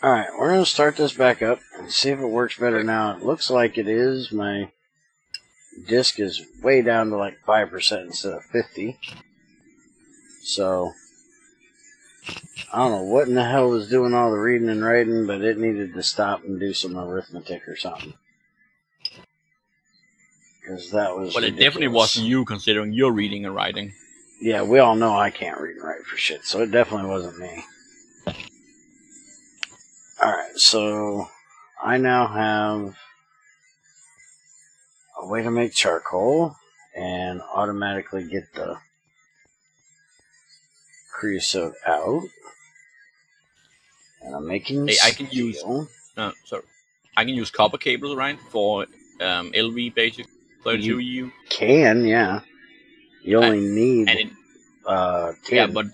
Alright, we're going to start this back up and see if it works better now. It looks like it is. My disk is way down to like 5% instead of 50. So, I don't know what in the hell was doing all the reading and writing, but it needed to stop and do some arithmetic or something. Because that was Well, ridiculous. it definitely wasn't you, considering your reading and writing. Yeah, we all know I can't read and write for shit, so it definitely wasn't me. Alright, so I now have a way to make charcoal and automatically get the creosote out. And I'm making Hey, I can use I can use copper cables, right, for LV basic 32U. Can, yeah. You only need and it, 10.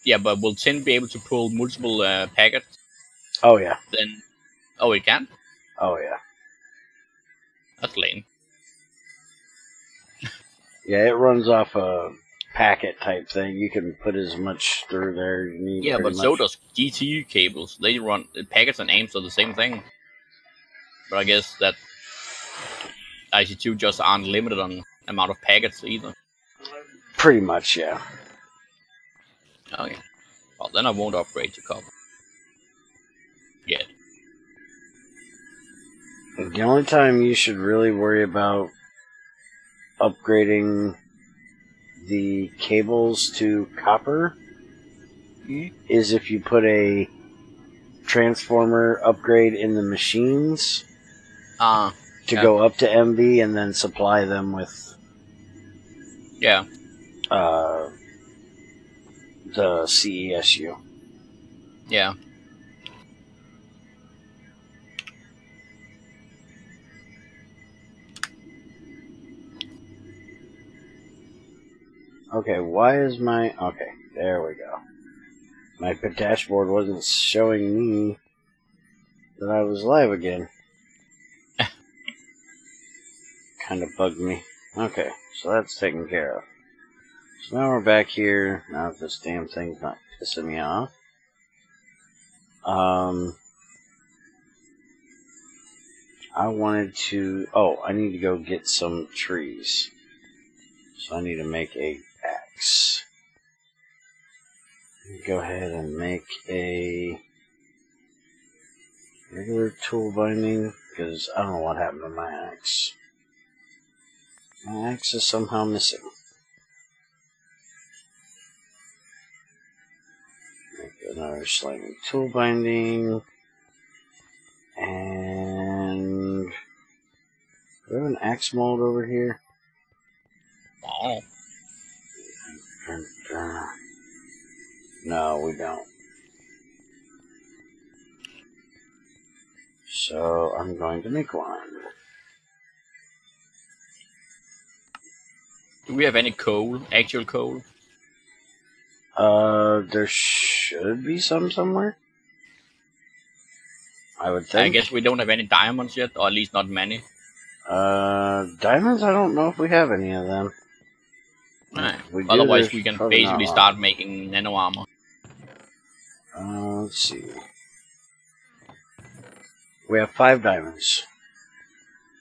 Yeah, but will 10 be able to pull multiple packets? Oh yeah. Then, oh, it can. Oh yeah. That's lame. Yeah, it runs off a packet type thing. You can put as much through there as you need. Yeah, but so does GTU cables. They run packets and amps are the same thing. But I guess that IC2 just aren't limited on amount of packets either. Pretty much, yeah. Okay. Well, then I won't upgrade to copper. Yet. The only time you should really worry about upgrading the cables to copper is if you put a transformer upgrade in the machines to go up to MV and then supply them with the CESU. Yeah. Okay, why is my... Okay, there we go. My dashboard wasn't showing me that I was live again. Kind of bugged me. Okay, so that's taken care of. So now we're back here. Now that this damn thing's not pissing me off. I wanted to... Oh, I need to go get some trees. So I need to make a axe. Go ahead and make a regular tool binding, because I don't know what happened to my axe. My axe is somehow missing. Make another slimy tool binding. And... do we have an axe mold over here? Oh. No, we don't. So I'm going to make one. Do we have any coal? Actual coal? There should be some somewhere. I would think. I guess we don't have any diamonds yet, or at least not many. Diamonds? I don't know if we have any of them. Right. Otherwise, we can basically start making nano armor. Let's see. We have 5 diamonds.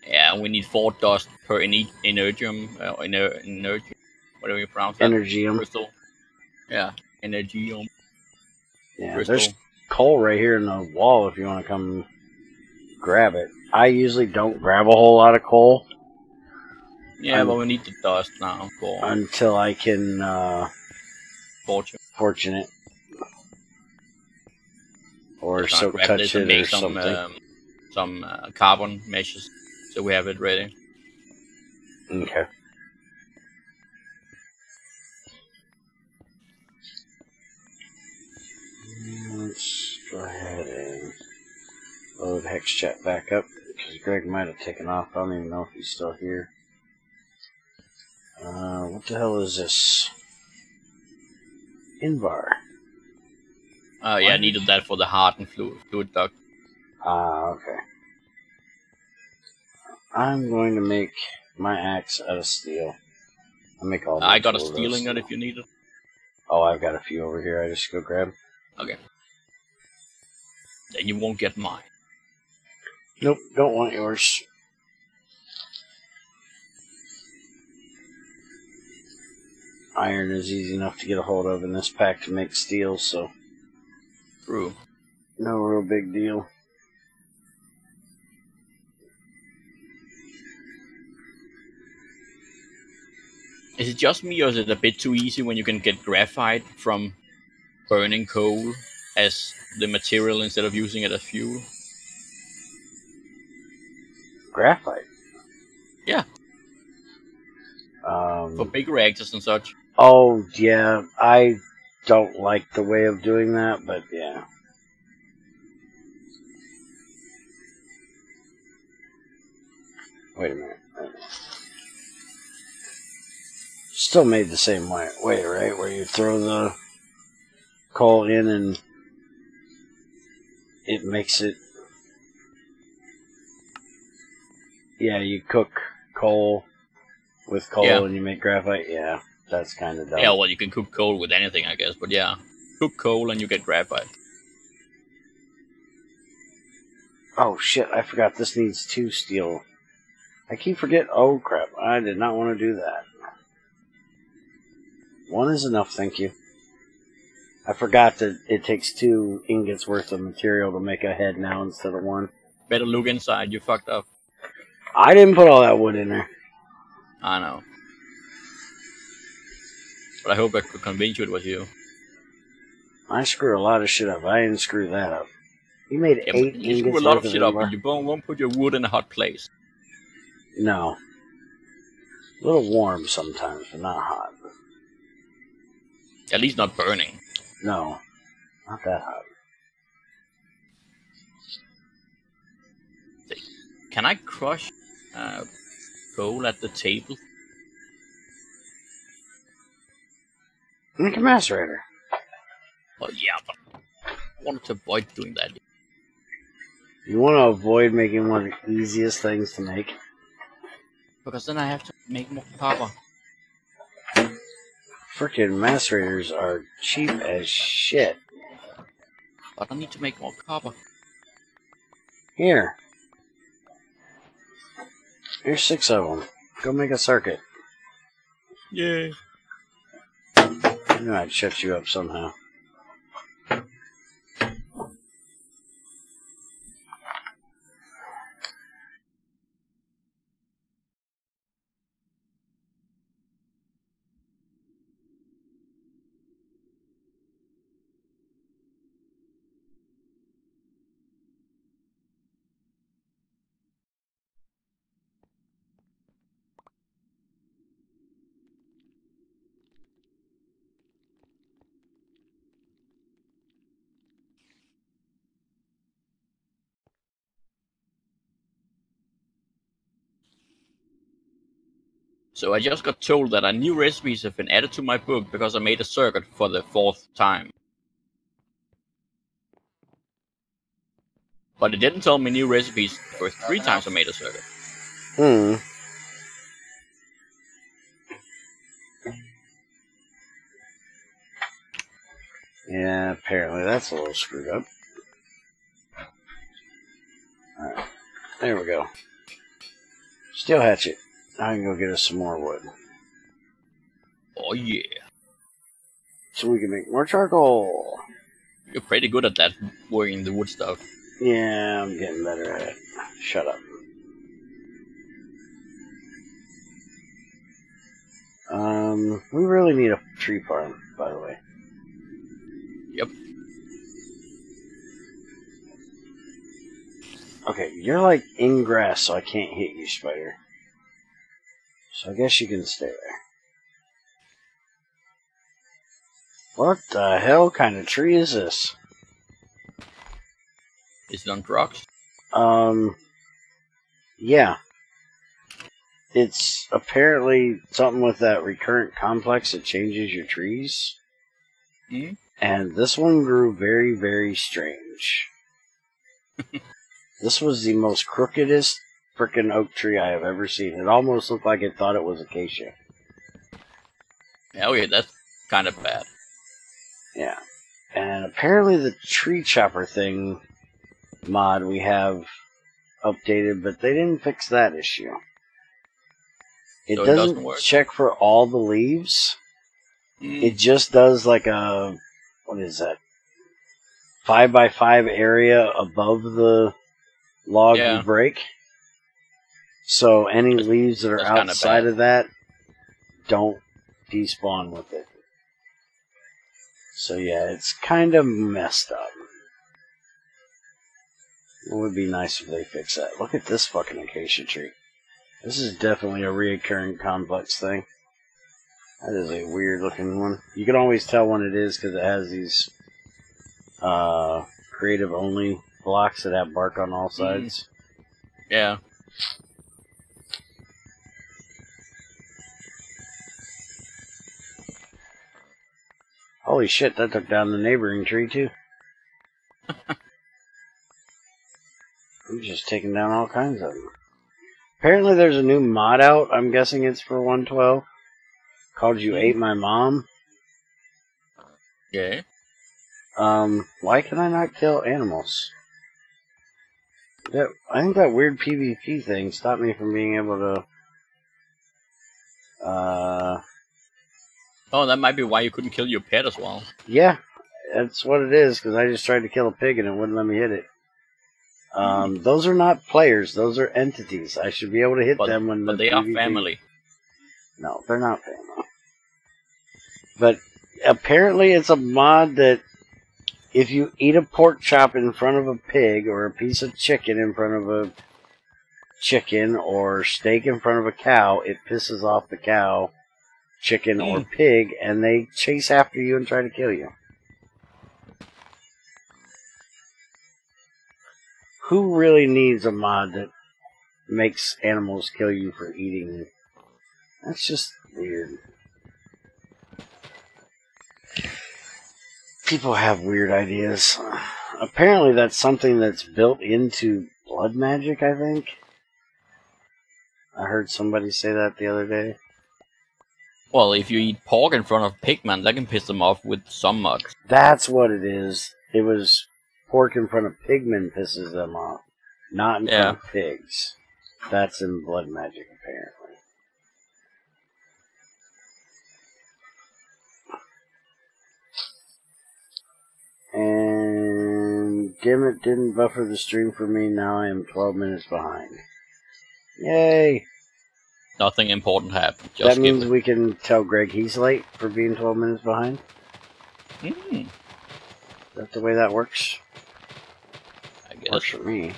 Yeah, we need 4 dust per energium, energy, whatever you pronounce that. Energium. Crystal. Yeah, energium. Yeah, crystal. There's coal right here in the wall if you want to come grab it. I usually don't grab a whole lot of coal. Yeah, but we need the dust now. Cool. Until I can fortune it. Or so touch it or something. Some carbon meshes, so we have it ready. Okay. Let's go ahead and load Hex Chat back up, because Greg might have taken off. I don't even know if he's still here. What the hell is this? Invar. Yeah, I needed that for the heart and fluid duct. Okay. I'm going to make my axe out of steel. I got a steel ingot if you need it. Oh, I've got a few over here. I just go grab. Okay. then you won't get mine. Nope, don't want yours. Iron is easy enough to get a hold of in this pack to make steel, so... True. No real big deal. Is it just me, or is it a bit too easy when you can get graphite from burning coal as the material instead of using it as fuel? Graphite? Yeah. For big reactors and such. Oh, yeah. I don't like the way of doing that, but yeah. Wait a minute. Still made the same way, right? Where you throw the coal in and it makes it... Yeah, you cook coal with coal and you make graphite. Yeah, that's kind of dumb. Yeah, well, you can cook coal with anything, I guess. But yeah, cook coal and you get graphite. Oh, shit, I forgot this needs 2 steel. I keep forgetting. Oh, crap. I did not want to do that. 1 is enough, thank you. I forgot that it takes 2 ingots worth of material to make a head now instead of 1. Better look inside, you fucked up. I didn't put all that wood in there. I know. But I hope I could convince you it was you. I screw a lot of shit up. I didn't screw that up. You made 8 ingots. You screw a lot of shit up, and you won't put your wood in a hot place. No. A little warm sometimes, but not hot. At least not burning. No. Not that hot. Can I crush coal at the table? Make a macerator. Well, yeah, but I wanted to avoid doing that. You want to avoid making one of the easiest things to make? Because then I have to make more copper. Frickin' macerators are cheap as shit. But I need to make more copper. Here. Here's 6 of them. Go make a circuit. Yay. I knew I'd shut you up somehow. So I just got told that new recipes have been added to my book because I made a circuit for the 4th time. But it didn't tell me new recipes for 3 times I made a circuit. Yeah, apparently that's a little screwed up. Alright, there we go. Steel hatchet. I can go get us some more wood. Oh yeah. So we can make more charcoal. You're pretty good at that, working the wood stuff. Yeah, I'm getting better at it. Shut up. We really need a tree farm, by the way. Yep. Okay, you're like in grass, so I can't hit you, spider. So I guess you can stay there. What the hell kind of tree is this? Is it on drugs? Yeah. It's apparently something with that recurrent complex that changes your trees. Mm-hmm. And this one grew very, very strange. This was the most crookedest frickin' oak tree I have ever seen. It almost looked like it thought it was acacia. Oh yeah, that's kind of bad. Yeah. And apparently the tree chopper thing mod we have updated, but they didn't fix that issue. It So doesn't work. check for all the leaves. It just does like a, what is that? 5x5 area above the log you break. So any leaves that are outside of that don't despawn with it. So yeah, it's kind of messed up. It would be nice if they fix that. Look at this fucking acacia tree. This is definitely a reoccurring complex thing. That is a weird looking one. You can always tell when it is because it has these creative only blocks that have bark on all sides. Yeah. Holy shit, that took down the neighboring tree too. I'm just taking down all kinds of them. Apparently there's a new mod out, I'm guessing it's for 112, called You Ate My Mom. Yeah. Why can I not kill animals? I think that weird PvP thing stopped me from being able to... Oh, that might be why you couldn't kill your pet as well. Yeah, that's what it is, because I just tried to kill a pig and it wouldn't let me hit it. Those are not players, those are entities. I should be able to hit them when But they PvP... are family. No, they're not family. But apparently it's a mod that if you eat a pork chop in front of a pig, or a piece of chicken in front of a chicken, or steak in front of a cow, it pisses off the cow, chicken, or pig, and they chase after you and try to kill you. Who really needs a mod that makes animals kill you for eating? That's just weird. People have weird ideas. Apparently that's something that's built into blood magic, I think. I heard somebody say that the other day. Well, if you eat pork in front of pigmen, that can piss them off with some mods. That's what it is. It was pork in front of pigmen pisses them off. Not in front of pigs. That's in blood magic, apparently. And damn it, didn't buffer the stream for me. Now I am 12 minutes behind. Yay! Nothing important happened. Just that means we can tell Greg he's late for being 12 minutes behind? Is that the way that works? I guess. Works for me.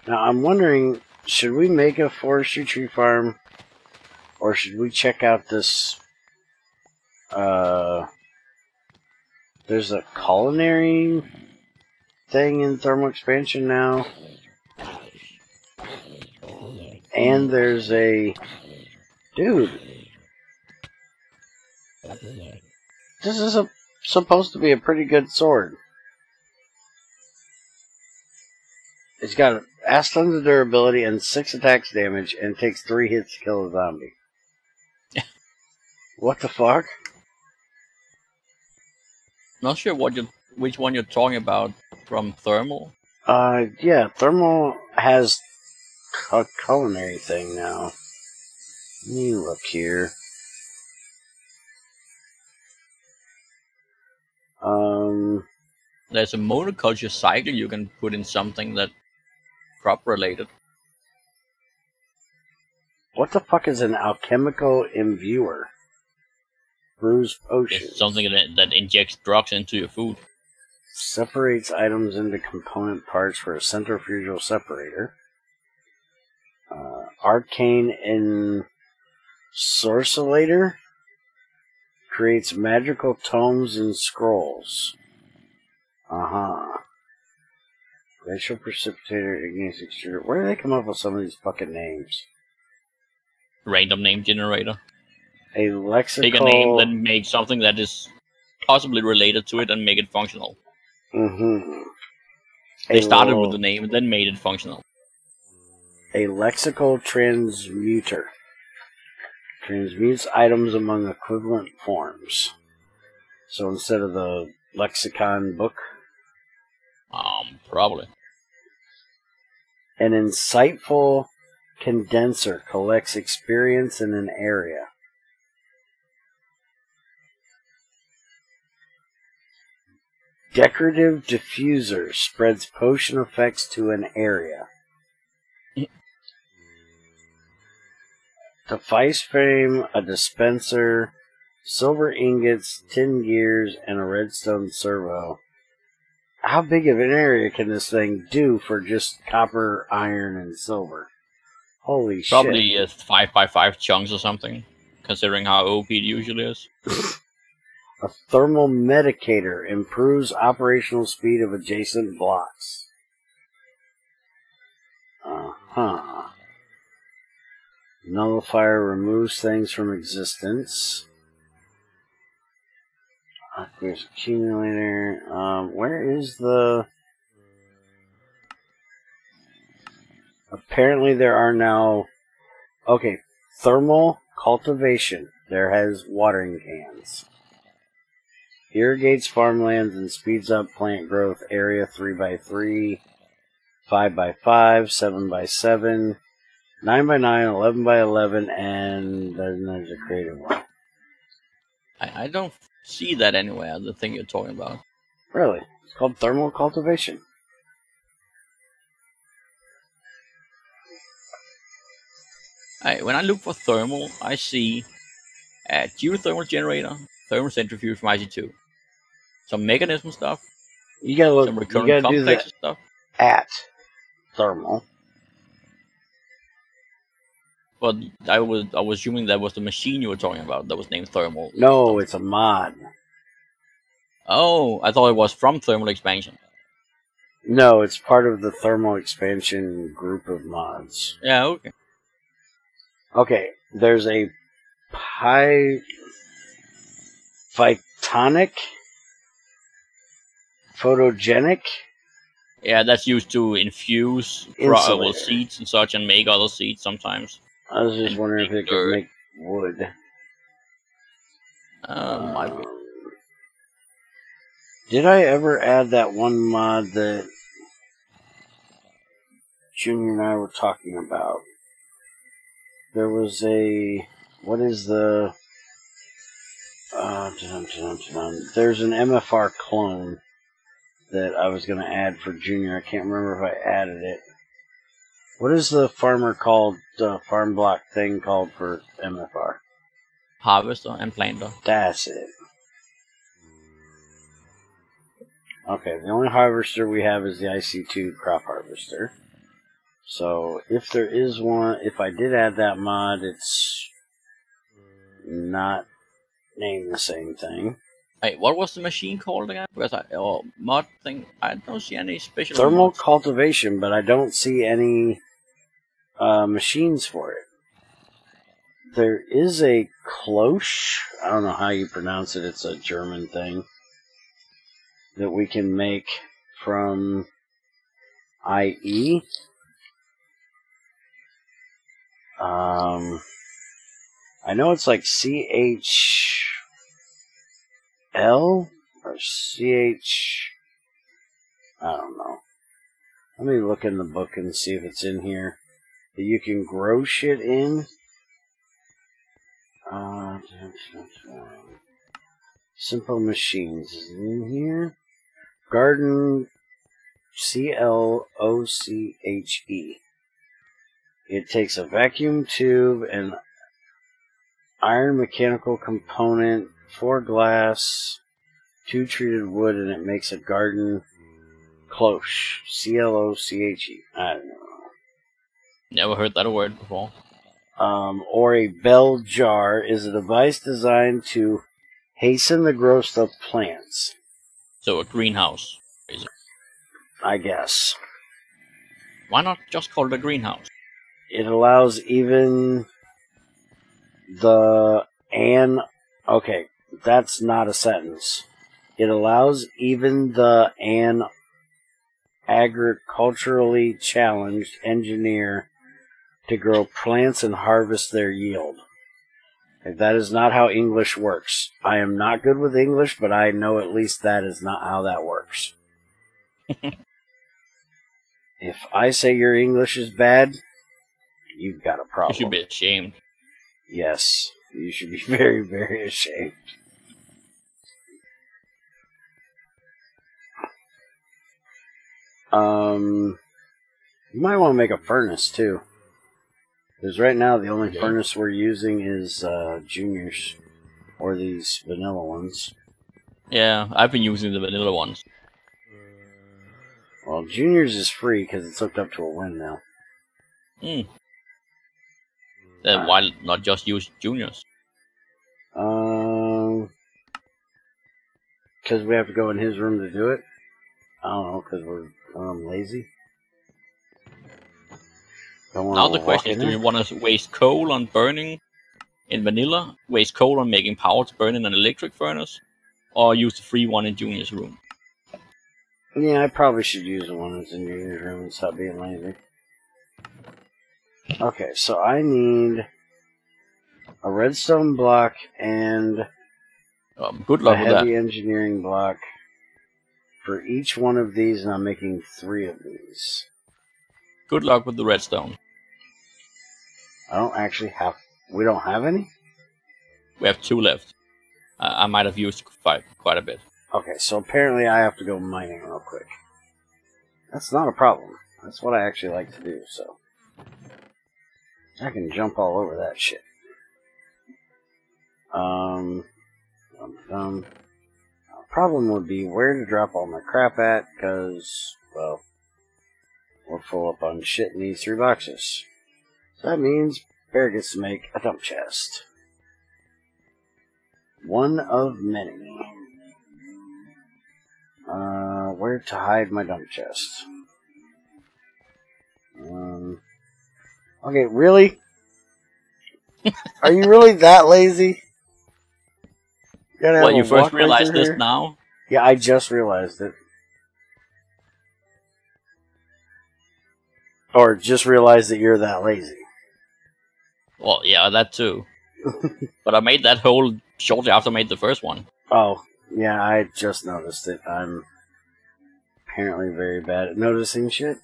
Now I'm wondering, should we make a forestry tree farm, or should we check out this, there's a culinary thing in thermal expansion now, and there's a, dude, this is supposed to be a pretty good sword. It's got ass tons of durability and 6 attacks damage, and takes 3 hits to kill a zombie. What the fuck? Not sure which one you're talking about from Thermal. Yeah, Thermal has a culinary thing now. Let me look here. There's a monoculture cycle you can put in something that crop related. What the fuck is an alchemical imbuer? Brews potions. It's something that injects drugs into your food. Separates items into component parts for a centrifugal separator. Arcane Ensorcellator. Creates magical tomes and scrolls. Glacial Precipitator, Igneous Extruder. Where do they come up with some of these fucking names? Random name generator. A lexical... Take a name, then make something that is possibly related to it and make it functional. They started with the name and then made it functional. A lexical transmuter. Transmutes items among equivalent forms. So instead of the lexicon book. Probably. An insightful condenser collects experience in an area. Decorative diffuser spreads potion effects to an area. Device frame, a dispenser, silver ingots, tin gears, and a redstone servo. How big of an area can this thing do for just copper, iron, and silver? Holy shit. Probably 5x5 chunks or something, considering how OP it usually is. A thermal medicator improves operational speed of adjacent blocks. Nullifier removes things from existence. Aqueous accumulator. Where is the... Apparently there are now... Okay, thermal cultivation. There has watering cans. Irrigates farmlands and speeds up plant growth area 3x3, 5x5, 7x7, 9x9, 11x11, and then there's a creative one. I don't see that anywhere, the thing you're talking about. Really? It's called thermal cultivation. When I look for thermal, I see a geothermal generator, thermal centrifuge from IC2. Some mechanism stuff. You gotta look. Some You recurrent gotta do complex that stuff. at thermal. But I was assuming that was the machine you were talking about that was named thermal. No, it's a mod. Oh, I thought it was from thermal expansion. No, it's part of the thermal expansion group of mods. Yeah, okay. Okay, there's a phytonic, photogenic. Yeah, that's used to infuse seeds and such and make other seeds sometimes. I was just wondering if it could make wood. Might be. Did I ever add that one mod that Junior and I were talking about? There was a... What is the... There's an MFR clone that I was going to add for Junior. I can't remember if I added it. What is the farmer called, farm block thing called for MFR? Harvester and planter. That's it. Okay, the only harvester we have is the IC2 crop harvester. So, if there is one, if I did add that mod, it's not named the same thing. Hey, what was the machine called again? Because mod thing, I don't see any special Thermal mods. cultivation, but I don't see any machines for it. There is a cloche, I don't know how you pronounce it, it's a German thing, that we can make from IE. I know it's like CHL or CH. I don't know. Let me look in the book and see if it's in here. That you can grow shit in. Simple machines is it in here. Garden CLOCHE. It takes a vacuum tube, an iron mechanical component, 4 glass, 2 treated wood, and it makes a garden cloche. CLOCHE. I don't know. Never heard that word before. Or a bell jar is a device designed to hasten the growth of plants. So a greenhouse, basically. I guess. Why not just call it a greenhouse? It allows even the okay, that's not a sentence. It allows even the agriculturally challenged engineer to grow plants and harvest their yield. That is not how English works. I am not good with English, but I know at least that is not how that works. If I say your English is bad, you've got a problem. You should be ashamed. Yes, you should be very, very ashamed. You might want to make a furnace, too. Because right now, the only furnace we're using is juniors. Or these vanilla ones. Yeah, I've been using the vanilla ones. Well, juniors is free because it's hooked up to a windmill. Then why not just use juniors? Because we have to go in his room to do it. I don't know, because we're lazy. Now the question is, do you want to waste coal on burning in vanilla, waste coal on making power to burn in an electric furnace, or use the free one in Junior's room? Yeah, I probably should use the one that's in Junior's room and stop being lazy. Okay, so I need a redstone block and good luck a with that. heavy engineering block for each one of these, and I'm making 3 of these. Good luck with the redstone. I don't actually have... We don't have any? We have 2 left. I might have used 5 quite a bit. Okay, so apparently I have to go mining real quick. That's not a problem. That's what I actually like to do, so... I can jump all over that shit. Problem would be where to drop all my crap at, because, well, we're full up on shit in these 3 boxes. So that means Bear gets to make a dump chest. One of many. Where to hide my dump chest? Okay, really? Are you really that lazy? Well, you first realized this now? Yeah, I just realized it. Or just realized that you're that lazy. Well, yeah, that too. But I made that hole shortly after I made the first one. Oh, yeah, I just noticed it. I'm apparently very bad at noticing shit.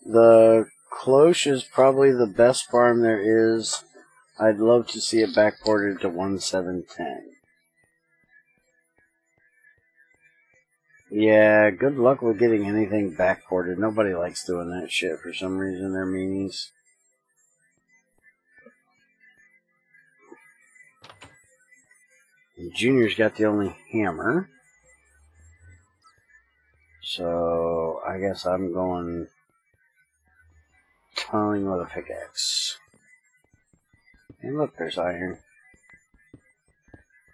The cloche is probably the best farm there is. I'd love to see it backported to 1710. Yeah, good luck with getting anything backported. Nobody likes doing that shit for some reason. They're meanies. Junior's got the only hammer. So, I guess I'm going tunneling with a pickaxe. And look, there's iron.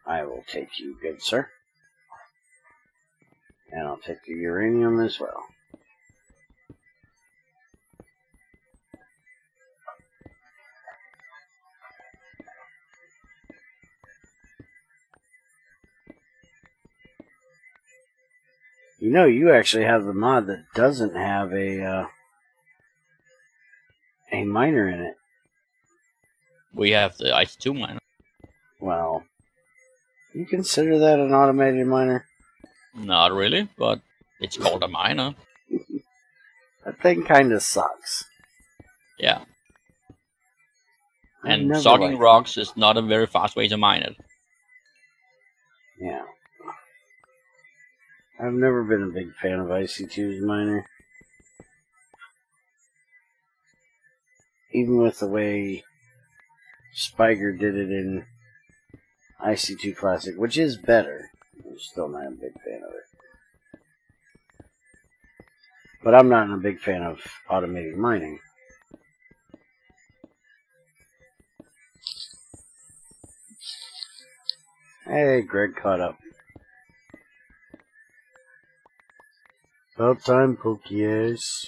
I will take you, good sir. And I'll take the uranium as well. You know, you actually have the mod that doesn't have a miner in it. We have the IC2 miner. Well, you consider that an automated miner? Not really, but it's called a miner. That thing kind of sucks. Yeah. And sogging rocks is not a very fast way to mine it. Yeah. I've never been a big fan of IC2's miner. Even with the way Spiker did it in IC2 Classic, which is better. I'm still not a big fan of it. But I'm not a big fan of automated mining. Hey, Greg caught up. About time, Pokies.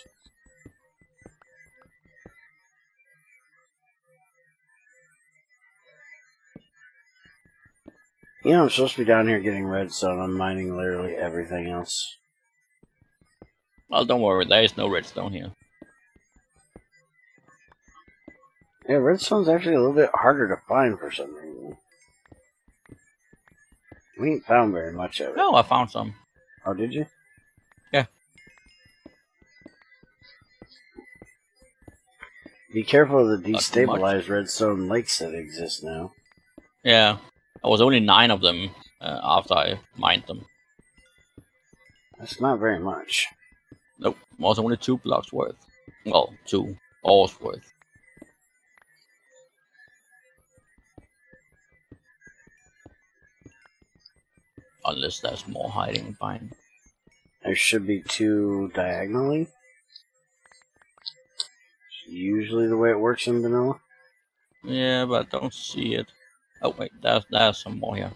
You know, I'm supposed to be down here getting redstone. I'm mining literally everything else. Well, don't worry, there is no redstone here. Yeah, redstone's actually a little bit harder to find for some reason. We ain't found very much of it. No, I found some. Oh, did you? Yeah. Be careful of the destabilized redstone lakes that exist now. Yeah. There was only 9 of them after I mined them. That's not very much. Nope. It was only 2 blocks worth. Well, 2 ores worth. Unless there's more hiding behind. There should be 2 diagonally. Usually the way it works in vanilla. Yeah, but I don't see it. Oh wait, there's some more here.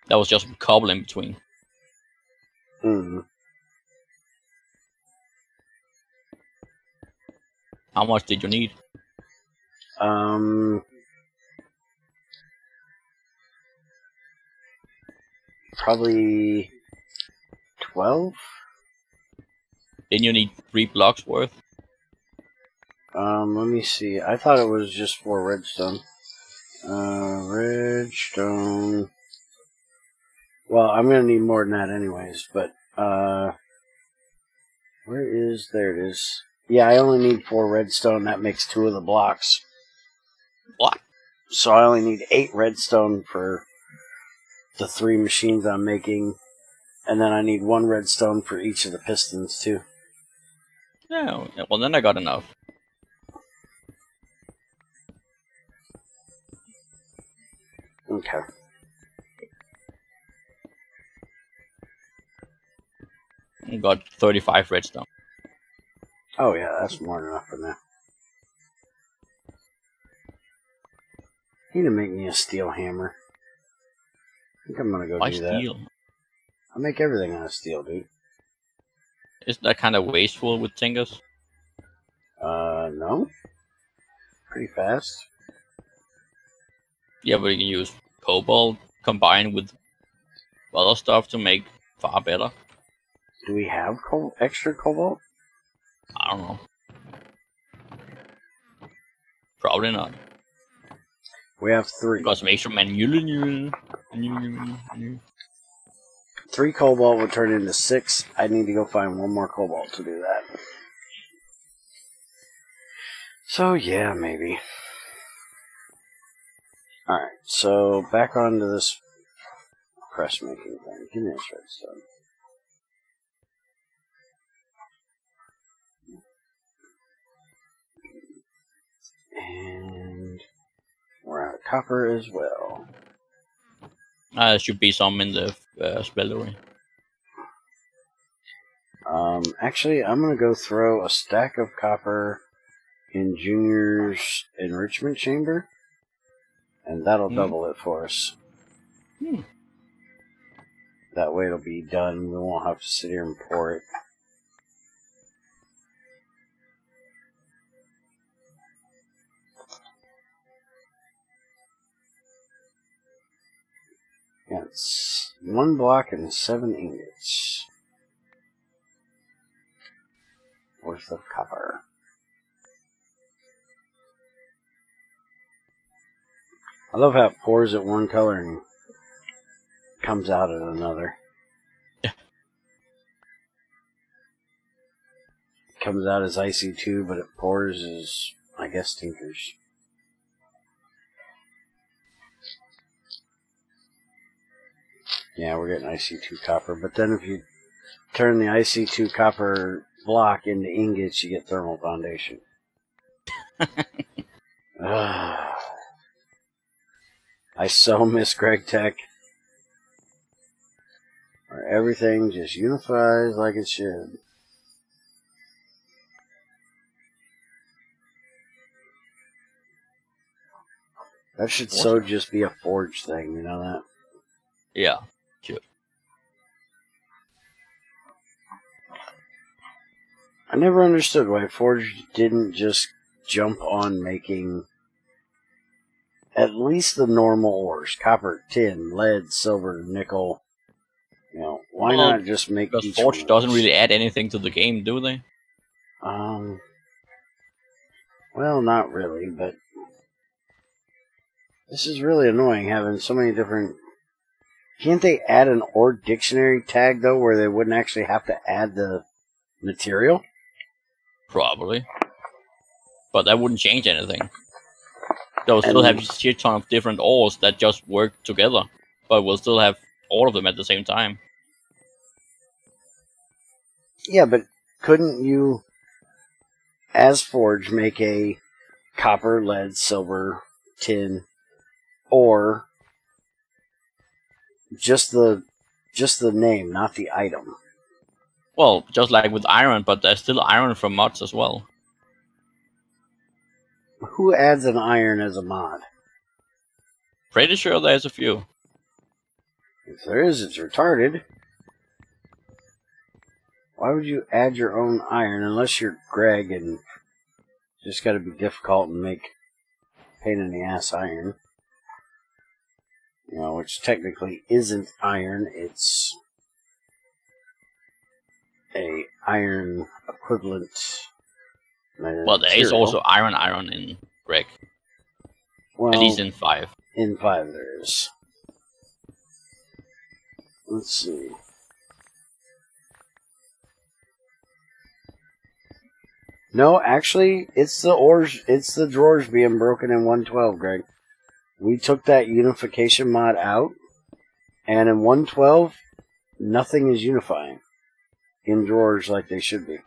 That was just a cobble in between. Hmm. How much did you need? Probably 12. Didn't you need 3 blocks worth? Let me see. I thought it was just 4 redstone. Redstone. Well, I'm gonna need more than that anyways, but, where is, there it is. Yeah, I only need 4 redstone, that makes 2 of the blocks. What? So I only need 8 redstone for the 3 machines I'm making, and then I need 1 redstone for each of the pistons too. Yeah, well then I got enough. Okay. I got 35 redstone. Oh yeah, that's more than enough for now. Need to make me a steel hammer. I think I'm gonna go Why do steel? that. I make everything out of steel, dude. Isn't that kind of wasteful with tinkers? No. Pretty fast. Yeah, but you can use cobalt combined with other stuff to make far better. Do we have extra cobalt? I don't know. Probably not. We have 3. Because it makes your manual. 3 cobalt would turn into 6. I need to go find 1 more cobalt to do that. So yeah, maybe. Alright, so back onto this press making thing. Give me this redstone. And we're out of copper as well. There should be some in the smeltery. Actually, I'm gonna go throw a stack of copper in Junior's enrichment chamber, and that'll double it for us. That way it'll be done. We won't have to sit here and pour it. Yeah, it's 1 block and 7 ingots worth of copper. I love how it pours at one color and comes out at another. Yeah. It comes out as IC2, but it pours as, I guess, Tinkers. Yeah, we're getting IC2 copper, but then if you turn the IC2 copper block into ingots, you get thermal foundation. I so miss Greg Tech. Where everything just unifies like it should. That should so just be a forge thing, you know that? Yeah, sure. I never understood why Forge didn't just jump on making at least the normal ores. Copper, tin, lead, silver, nickel. You know, why not just make because each Forge one of doesn't those? really add anything to the game, do they? Well, Well, not really, but this is really annoying having so many different... Can't they add an or dictionary tag, though, where they wouldn't actually have to add the material? Probably. But that wouldn't change anything. They'll still have a shit ton of different ores that just work together, but we'll still have all of them at the same time. Yeah, but couldn't you, as Forge, make a copper, lead, silver, tin, or just the name, not the item? Well, just like with iron, but there's still iron from mods as well. Who adds an iron as a mod? Pretty sure there's a few. If there is, it's retarded. Why would you add your own iron unless you're Greg and just gotta be difficult and make pain in the ass iron? You know, which technically isn't iron, it's a iron equivalent material. Well, there is also iron in Greg. Well, at least in 5. In 5 there is. Let's see. No, actually, it's the drawers being broken in 1.12, Greg. We took that unification mod out, and in 1.12, nothing is unifying in drawers like they should be.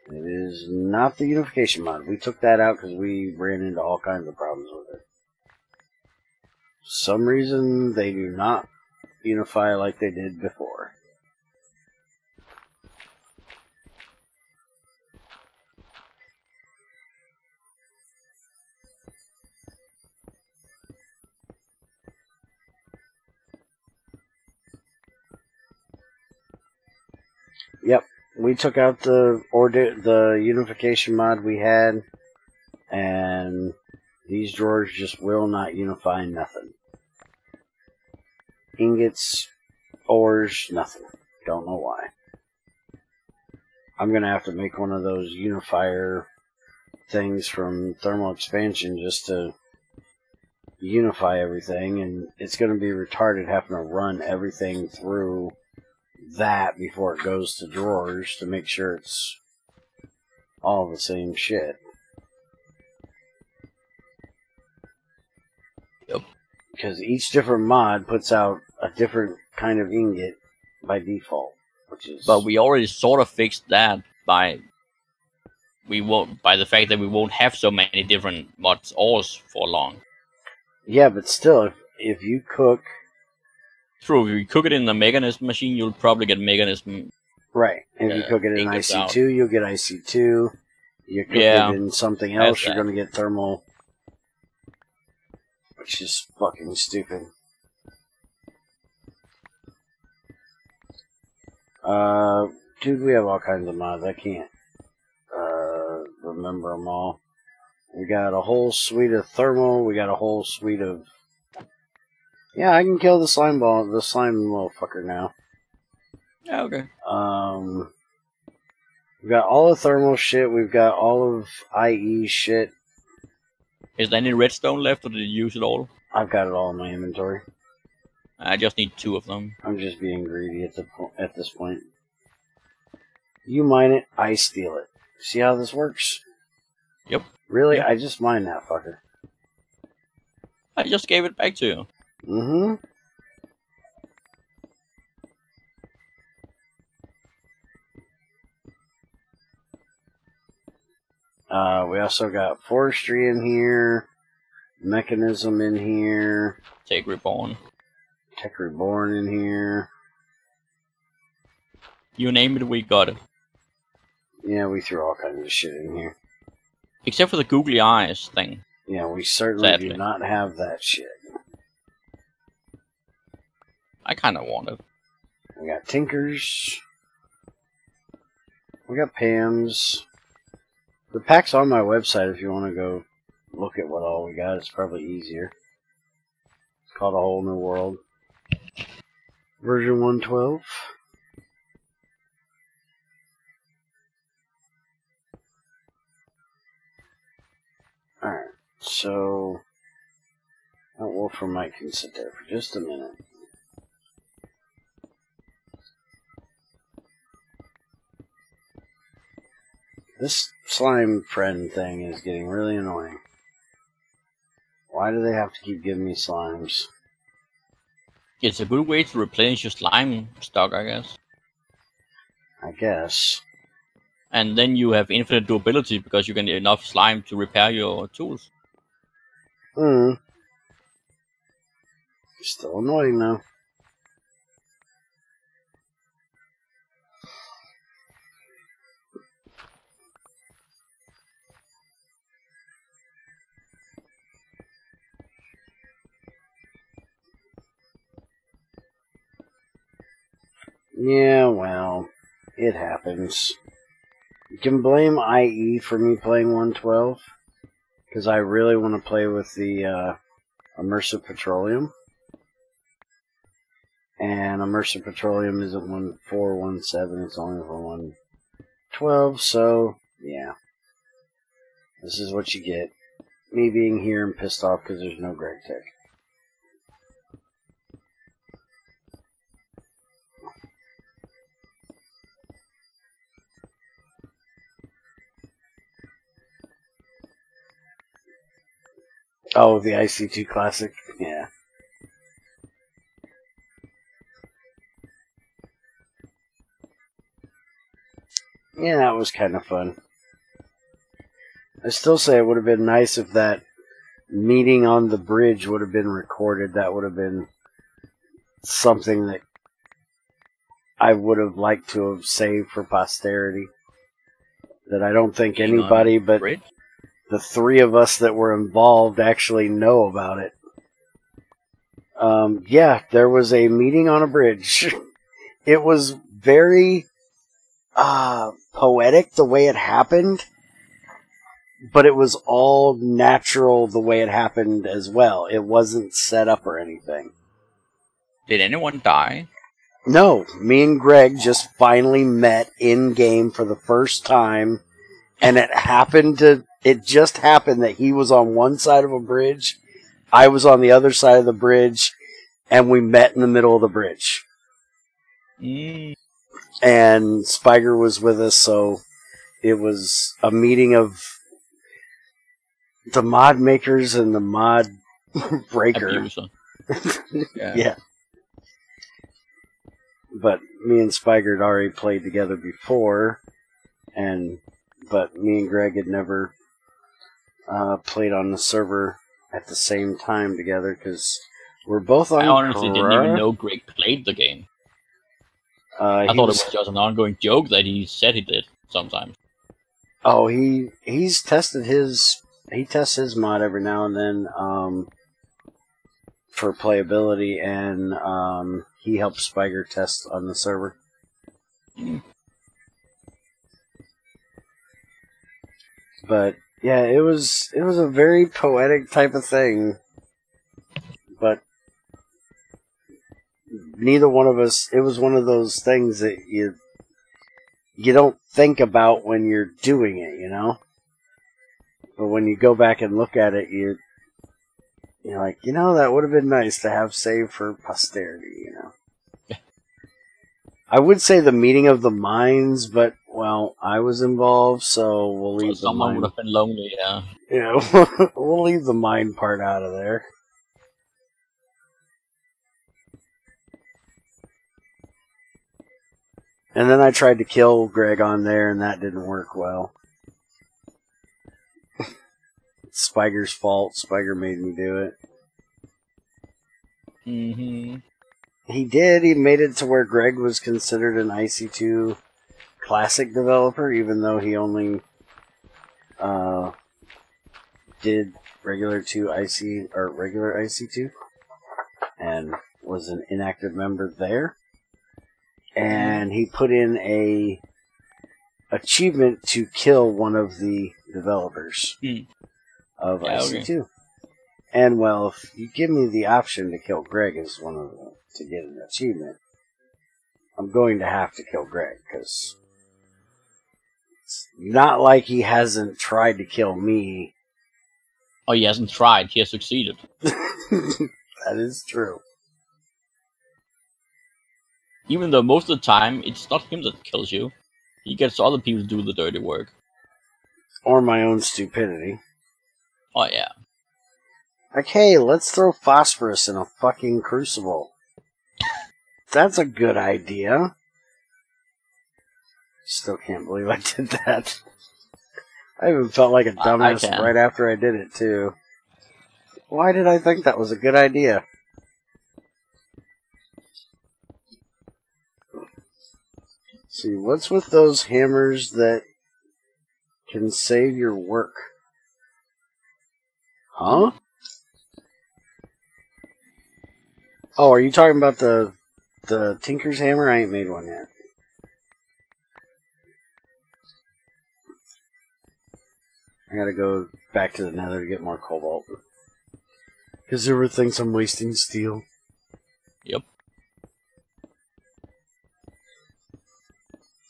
It is not the unification mod. We took that out because we ran into all kinds of problems with it. For some reason, they do not unify like they did before. Yep, we took out the unification mod we had, and these drawers just will not unify nothing. Ingots, ores, nothing. Don't know why. I'm gonna have to make one of those unifier things from thermal expansion just to unify everything, and it's gonna be retarded having to run everything through that before it goes to drawers to make sure it's all the same shit. Yep. Because each different mod puts out a different kind of ingot by default, which is... But we already sort of fixed that by the fact that we won't have so many different mods ores for long. Yeah, but still, if you cook... True, if you cook it in the mechanism machine, you'll probably get mechanism. Right. If you cook it in IC2, out. you'll get IC2. You cook it in something else, you're going to get thermal. Which is fucking stupid. Dude, we have all kinds of mods. I can't remember them all. We got a whole suite of thermal. We got a whole suite of... Yeah, I can kill the slime motherfucker now. Yeah, okay. We've got all the thermal shit. We've got all of IE shit. Is there any redstone left, or did you use it all? I've got it all in my inventory. I just need 2 of them. I'm just being greedy at this point. You mine it, I steal it. See how this works? Yep. Really? Yep. I just mined that fucker. I just gave it back to you. Mm-hmm. We also got forestry in here, mechanism in here, Tech Reborn in here. You name it, we got it. Yeah, we threw all kinds of shit in here. Except for the googly eyes thing. Yeah, we certainly do not have that shit. I kind of want it. We got Tinkers. We got Pam's. The pack's on my website if you want to go look at what all we got. It's probably easier. It's called A Whole New World. Version 1.12. So, that Wolfram Mike can sit there for just a minute. This slime friend thing is getting really annoying. Why do they have to keep giving me slimes? It's a good way to replenish your slime stock, I guess. I guess. And then you have infinite durability because you can get enough slime to repair your tools. Still annoying though. Yeah, well, it happens. You can blame IE for me playing 112, because I really want to play with the Immersive Petroleum. And Immersive Petroleum isn't 1417, it's only for 112, so, yeah. This is what you get. Me being here and pissed off because there's no Greg Tech. Oh, the IC2 Classic? Yeah. Yeah, that was kind of fun. I still say it would have been nice if that meeting on the bridge would have been recorded. That would have been something that I would have liked to have saved for posterity. That I don't think anybody but the three of us that were involved actually know about it. Yeah, there was a meeting on a bridge. It was very poetic the way it happened, but it was all natural the way it happened as well. It wasn't set up or anything. Did anyone die? No, me and Greg just finally met in-game for the first time, and it just happened that he was on one side of a bridge, I was on the other side of the bridge, and we met in the middle of the bridge. And Spiger was with us, so it was a meeting of the mod makers and the mod breaker. Yeah. But me and Spiger had already played together before, but me and Greg had never played on the server at the same time together because we're both on. I honestly didn't even know Greg played the game. I thought it was just an ongoing joke that he said he did sometimes. Oh, he's tested he tests his mod every now and then for playability, and he helps Spiger test on the server. But yeah, it was a very poetic type of thing. But neither one of us, it was one of those things that you don't think about when you're doing it, you know? But when you go back and look at it, you're like, that would have been nice to have saved for posterity, I would say the meeting of the minds, but, well, I was involved, so we'll leave the someone mind. would have been lonely, yeah. Yeah, we'll leave the mind part out of there. And then I tried to kill Greg on there, and that didn't work well. It's Spiger's fault. Spiger made me do it. He did. He made it to where Greg was considered an IC2 classic developer, even though he only did regular IC2, and was an inactive member there. And he put in a achievement to kill one of the developers of IC2. Okay. And well, if you give me the option to kill Greg as to get an achievement, I'm going to have to kill Greg, because it's not like he hasn't tried to kill me Oh, he hasn't tried. He has succeeded. That is true. Even though most of the time, it's not him that kills you. He gets other people to do the dirty work. Or my own stupidity. Oh, yeah. Like, hey, let's throw phosphorus in a fucking crucible. That's a good idea. Still can't believe I did that. I even felt like a dumbass right after I did it, too. Why did I think that was a good idea? Let's see, what's with those hammers that can save your work? Huh? Oh, are you talking about the Tinker's Hammer? I ain't made one yet. I gotta go back to the Nether to get more cobalt. Because everyone thinks I'm wasting steel. Yep.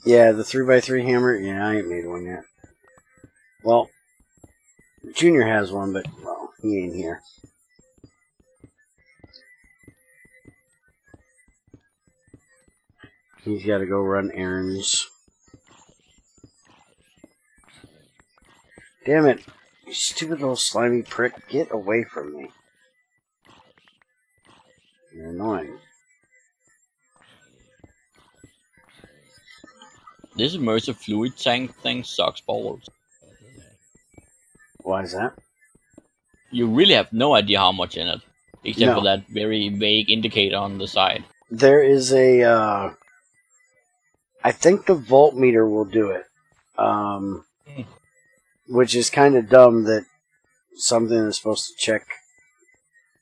Yeah, the 3x3 hammer, yeah, I ain't made one yet. Well, Junior has one, but, well, he ain't here. He's gotta go run errands. Damn it, you stupid little slimy prick, get away from me. You're annoying. This immersive fluid tank thing sucks balls. Why is that? You really have no idea how much in it. Except for that very vague indicator on the side. There is a, I think the voltmeter will do it. Which is kind of dumb that something that's supposed to check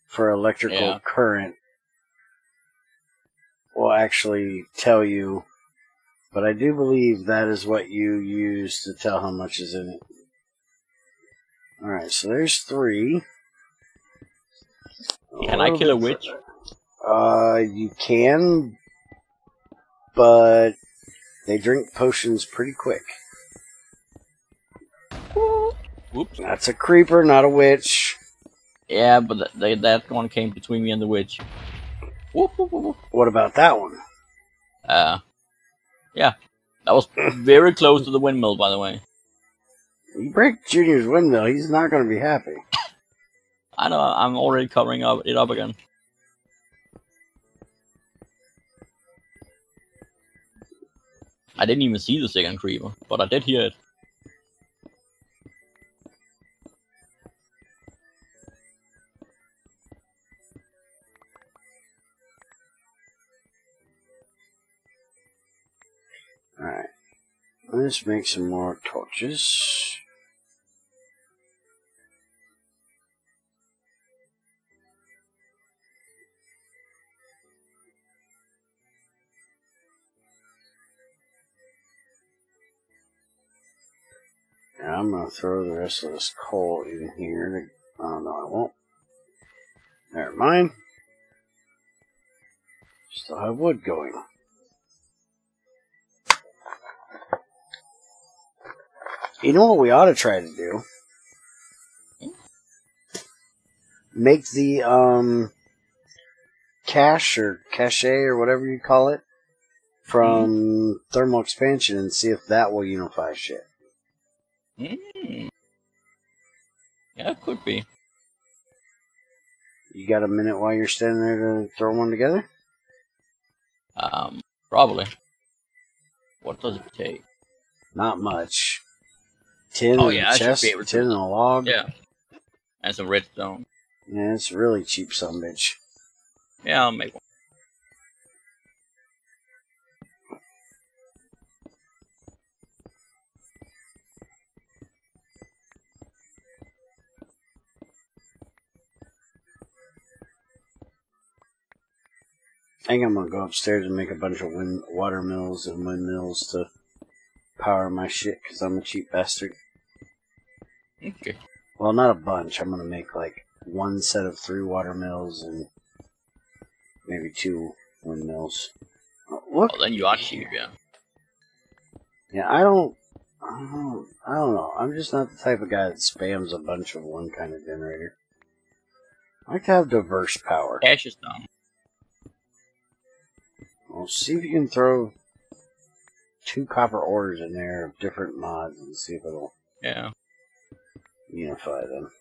for electrical current will actually tell you. But I do believe that is what you use to tell how much is in it. Alright, so there's 3. Can I kill a witch? You can, but they drink potions pretty quick. Oops. That's a creeper, not a witch. Yeah, but that one came between me and the witch. Whoop, whoop, whoop. What about that one? Yeah. That was very close to the windmill, by the way. You break Junior's windmill, he's not going to be happy. I know, I'm already covering it up again. I didn't even see the second creeper, but I did hear it. Alright. Let's make some more torches. And I'm going to throw the rest of this coal in here. Oh, no, I won't. Never mind. Still have wood going. You know what we ought to try to do? Make the cache or whatever you call it from thermal expansion and see if that will unify shit. Yeah, it could be. You got a minute while you're standing there to throw one together? Probably. What does it take? Not much. Tin in a chest, tin and a log. Yeah. And some redstone. Yeah, it's really cheap, some bitch. Yeah, I'll make one. I think I'm gonna go upstairs and make a bunch of water mills and windmills to power my shit, because I'm a cheap bastard. Okay. Well, not a bunch. I'm gonna make like one set of 3 water mills and maybe 2 windmills. Look. Well, then you are cheap, yeah. Yeah, I don't I don't know. I'm just not the type of guy that spams a bunch of one kind of generator. I like to have diverse power. Cash is down. Well, see if you can throw 2 copper ores in there of different mods and see if it'll unify them.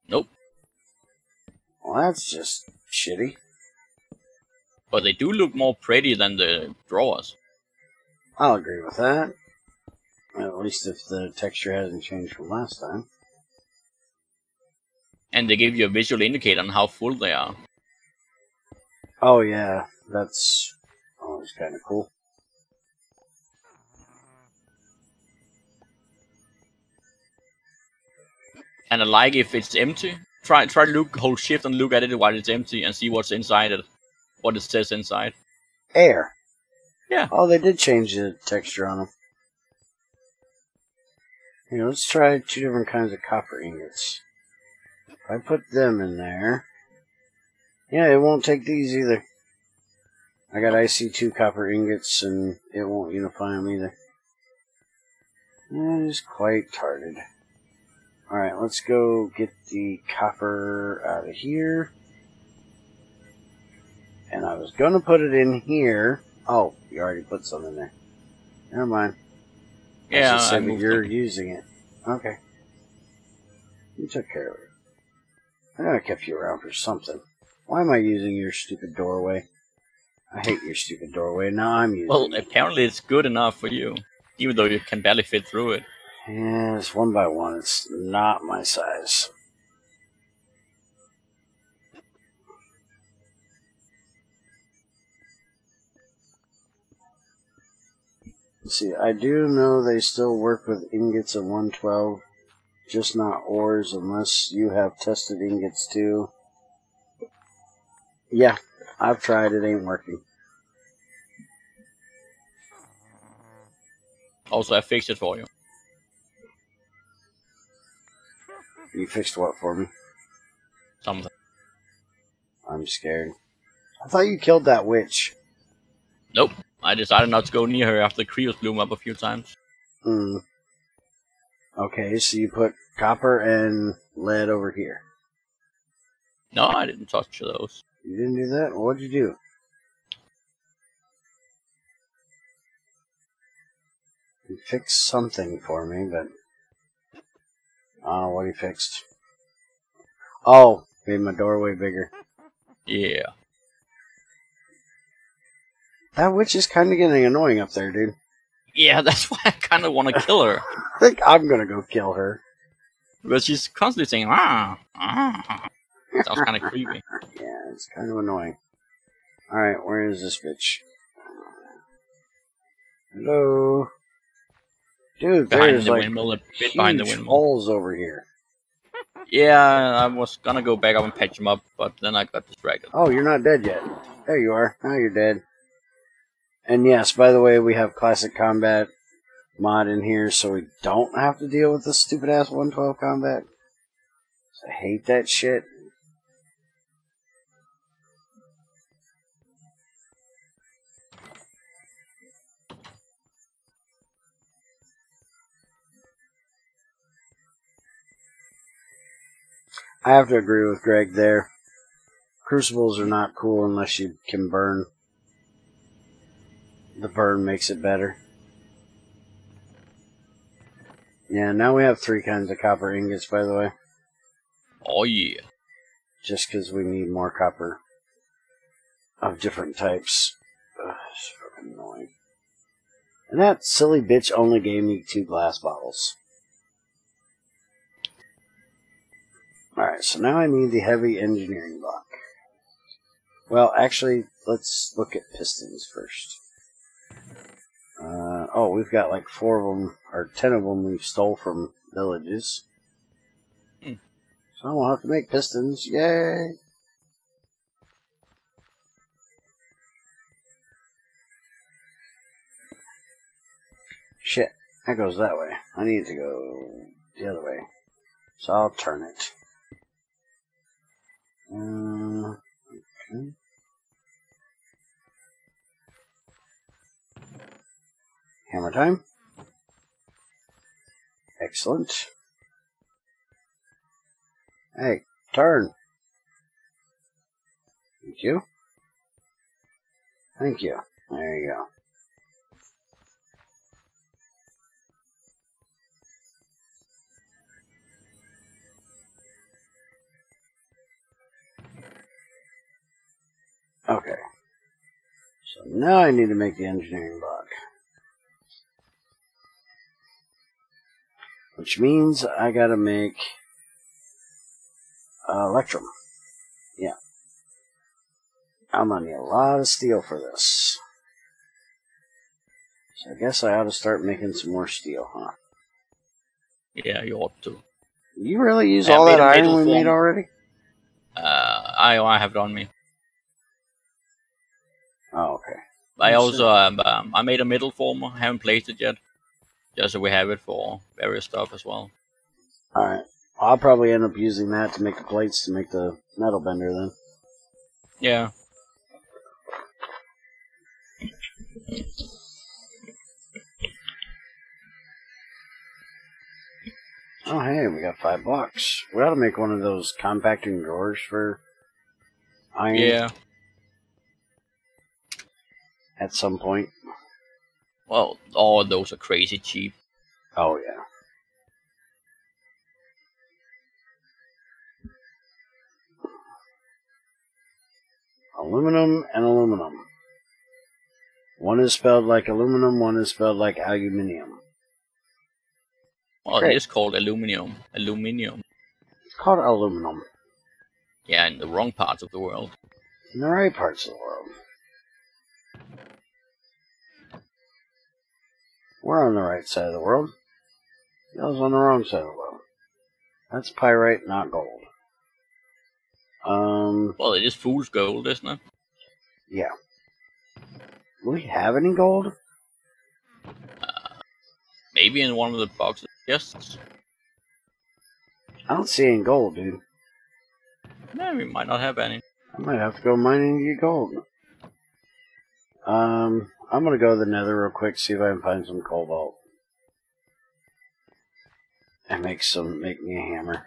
Nope. Well, that's just shitty. But they do look more pretty than the drawers. I'll agree with that. At least if the texture hasn't changed from last time. And they give you a visual indicator on how full they are. Oh yeah, that's always kind of cool. And I like if it's empty. Try to hold shift and look at it while it's empty and see what's inside it. What it says inside. Air. Yeah. Oh, they did change the texture on them. Here, let's try 2 different kinds of copper ingots. If I put them in there... Yeah, it won't take these either. I got IC2 copper ingots and it won't unify them either. That is quite tarded. Alright, let's go get the copper out of here. And I was going to put it in here. Oh, you already put some in there. Never mind. Yeah, I moved you're using it. Okay. You took care of it. I know I kept you around for something. Why am I using your stupid doorway? I hate your stupid doorway. Now I'm using Well, it. apparently it's good enough for you. Even though you can barely fit through it. Yeah, it's 1 by 1. It's not my size. See, I do know they still work with ingots of 112, just not ores unless you have tested ingots too. Yeah, I've tried, it ain't working. Also, I fixed it for you. You fixed what for me? Something. I'm scared. I thought you killed that witch. Nope. I decided not to go near her after the creepers blew up a few times. Okay, so you put copper and lead over here. No, I didn't touch those. You didn't do that? Well, what'd you do? You fixed something for me, but... I don't know what he fixed. Oh, made my doorway bigger. Yeah. That witch is kind of getting annoying up there, dude. Yeah, that's why I kind of want to kill her. I think I'm gonna go kill her. Because she's constantly saying, ah, ah. Sounds kind of creepy. Yeah, it's kind of annoying. Alright, where is this bitch? Hello? Dude, Behind there's the like windmill, a bit huge behind the windmill. holes over here. Yeah, I was gonna go back up and patch them up, but then I got distracted. Oh, you're not dead yet. There you are. Now you're dead. And yes, by the way, we have Classic Combat mod in here, so we don't have to deal with this stupid-ass 112 combat. I hate that shit. I have to agree with Greg there. Crucibles are not cool unless you can burn. The burn makes it better. Yeah, now we have 3 kinds of copper ingots, by the way. Oh yeah. Just because we need more copper of different types. Ugh, it's fucking annoying. And that silly bitch only gave me 2 glass bottles. Alright, so now I need the heavy engineering block. Well, actually, let's look at pistons first. Oh, we've got like 4 of them, or 10 of them we stole from villages. So we'll have to make pistons. Yay! Shit, that goes that way. I need to go the other way. So I'll turn it. Okay. Hammer time. Excellent. Hey, turn. Thank you. Thank you. There you go. Okay. So now I need to make the engineering block. Which means I gotta make electrum. Yeah. I'm gonna need a lot of steel for this. So I guess I ought to start making some more steel, huh? Yeah, you ought to. You really use all that iron we made already? I have it on me. Oh, okay. I also I made a metal former. Haven't placed it yet. Just so we have it for various stuff as well. Alright. I'll probably end up using that to make the plates to make the metal bender then. Yeah. Oh, hey, we got 5 blocks. We ought to make one of those compacting drawers for iron. Yeah. At some point. Well, all those are crazy cheap. Oh, yeah. Aluminum and aluminum. One is spelled like aluminum, one is spelled like aluminium. Well, it is called aluminium. Aluminium. It's called aluminum. Yeah, in the wrong parts of the world. In the right parts of the world. We're on the right side of the world. Y'all's on the wrong side of the world. That's pyrite, not gold. Well, it is fool's gold, isn't it? Yeah. Do we have any gold? Maybe in one of the boxes. Yes. I don't see any gold, dude. No, we might not have any. I might have to go mining to get gold. I'm gonna go to the nether real quick, see if I can find some cobalt. And make me a hammer.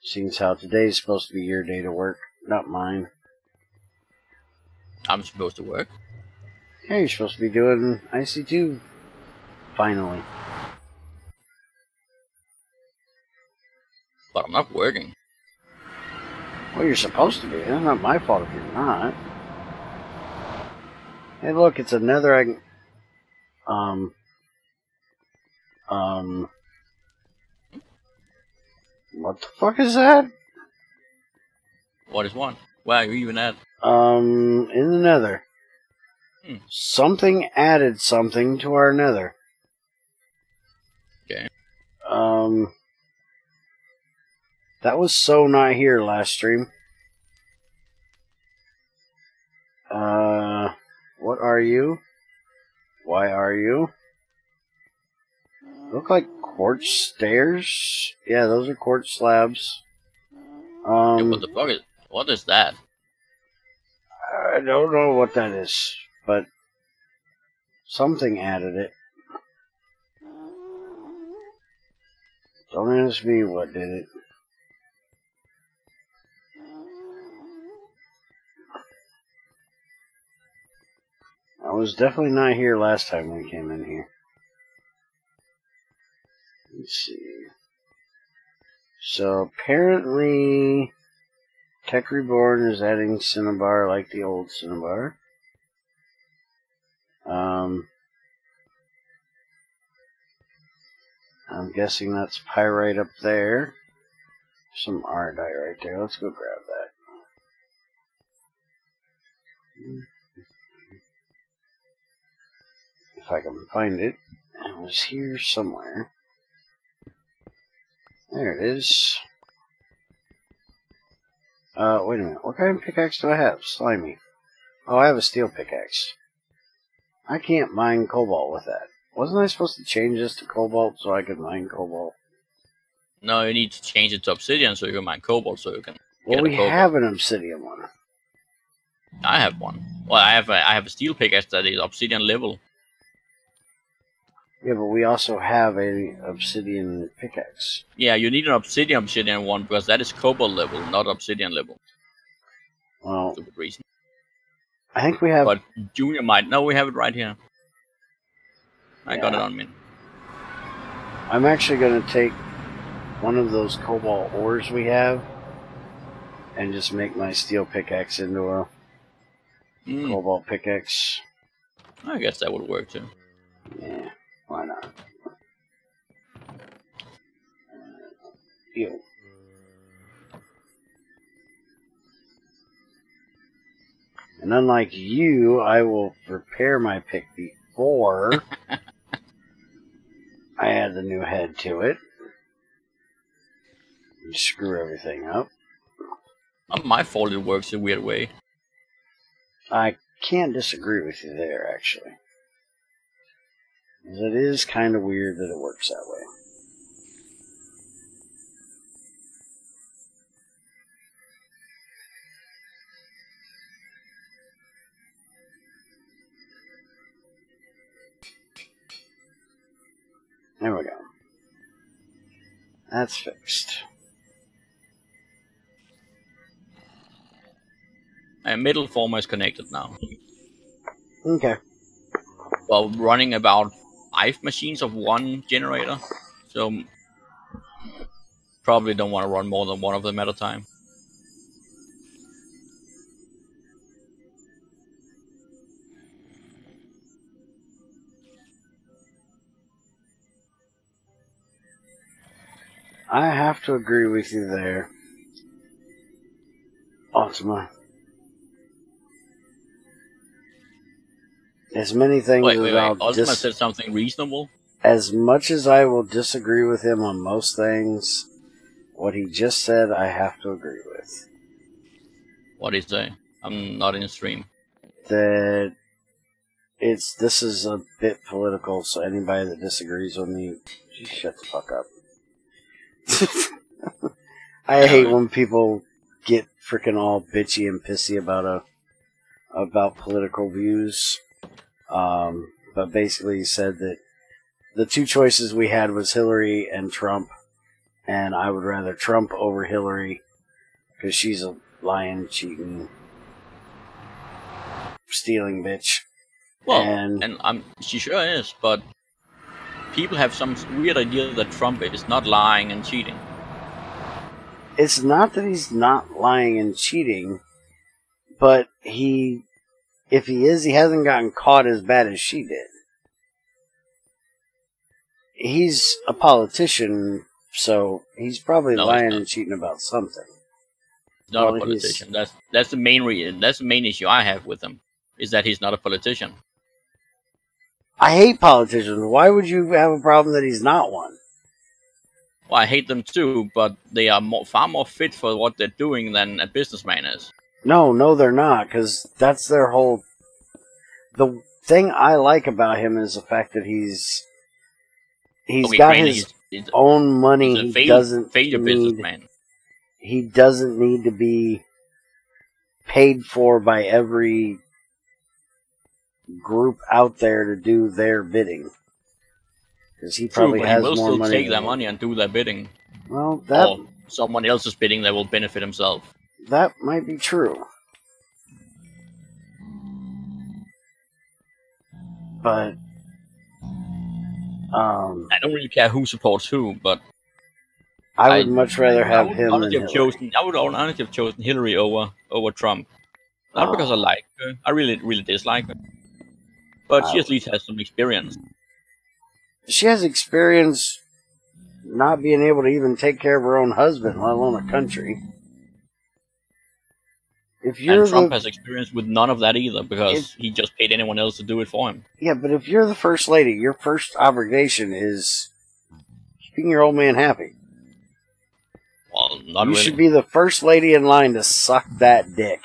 Seeing as how today's supposed to be your day to work, not mine. I'm supposed to work. Yeah, you're supposed to be doing IC2. Finally. But I'm not working. Well, you're supposed to be. It's not my fault if you're not. Hey, look, it's a nether I can... What the fuck is that? What is one? Where are you even at? In the nether. Something added something to our nether. Okay. That was so not here last stream. What are you? Why are you? Look like quartz stairs? Yeah, those are quartz slabs. Yeah, what the fuck is... What is that? I don't know what that is, but something added it. Don't ask me what did it. I was definitely not here last time we came in here. Let's see. So apparently Tech Reborn is adding Cinnabar like the old Cinnabar. I'm guessing that's pyrite up there. Some ardite right there. Let's go grab that. If I can find it. It was here somewhere. There it is. Wait a minute. What kind of pickaxe do I have? Slimy. Oh, I have a steel pickaxe. I can't mine cobalt with that. Wasn't I supposed to change this to cobalt so I could mine cobalt? No, you need to change it to obsidian so you can mine cobalt so you can Well, get we have an obsidian one. I have one. Well, I have a steel pickaxe that is obsidian level. Yeah, but we also have a obsidian pickaxe. Yeah, you need an obsidian one because that is cobalt level, not obsidian level. Well, Stupid reason. I think we have. But Junior might. No, we have it right here. I got Yeah. it on me. I'm actually going to take one of those cobalt ores we have and just make my steel pickaxe into a cobalt pickaxe. I guess that would work too. Yeah, why not? Ew. And unlike you, I will repair my pick before I add the new head to it. And screw everything up. Not my fault it works a weird way. I can't disagree with you there, actually. It is kind of weird that it works that way. There we go. That's fixed. And middle former is connected now. Okay. Well, running about 5 machines of one generator, so probably don't want to run more than one of them at a time. I have to agree with you there, Ultima. As many things Wait. as Ultima said something reasonable? as much as I will disagree with him on most things, what he just said I have to agree with. What did he say? I'm not in the stream. That this is a bit political, so anybody that disagrees with me, just shut the fuck up. I hate when people get freaking all bitchy and pissy about political views. But basically he said that the two choices we had was Hillary and Trump, and I would rather Trump over Hillary because she's a lying, cheating, stealing bitch. Well, and she sure is, but people have some weird idea that Trump is not lying and cheating. It's not that he's not lying and cheating, but if he is, he hasn't gotten caught as bad as she did. He's a politician, so he's probably lying and cheating about something. He's not a politician. That's the main reason. That's the main issue I have with him, is that he's not a politician. I hate politicians. Why would you have a problem that he's not one? Well, I hate them too, but they are far more fit for what they're doing than a businessman is. No, they're not, because that's their whole... The thing I like about him is the fact that he's got his own money. He's a failure businessman. He doesn't need to be paid for by every group out there to do their bidding. Because he probably has more money. He will still take their money and do their bidding. Well, or someone else's bidding that will benefit himself. That might be true. But I don't really care who supports who, but I would much rather have him than Hillary. I would honestly have chosen Hillary over Trump. Not because I like her. I really dislike her. But she at least has some experience. She has experience not being able to even take care of her own husband, let alone a country. And Trump has experience with none of that either, because he just paid anyone else to do it for him. Yeah, but if you're the first lady, your first obligation is keeping your old man happy. Well, not really. You should be the first lady in line to suck that dick.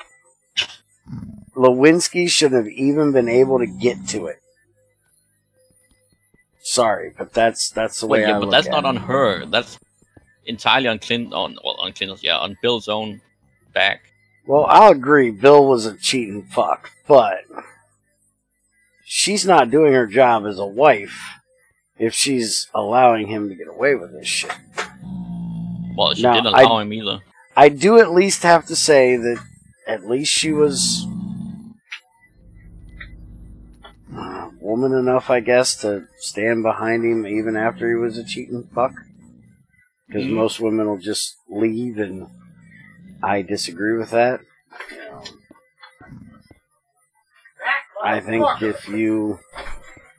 Lewinsky shouldn't have even been able to get to it. Sorry, but that's the way I look at it. But that's not on her. That's entirely on Clinton's, on Bill's own back. Well, I'll agree, Bill was a cheating fuck, but she's not doing her job as a wife if she's allowing him to get away with this shit. Well, she didn't allow him either. I do at least have to say that at least she was woman enough, I guess, to stand behind him even after he was a cheating fuck. Because most women will just leave, and I disagree with that. I think if you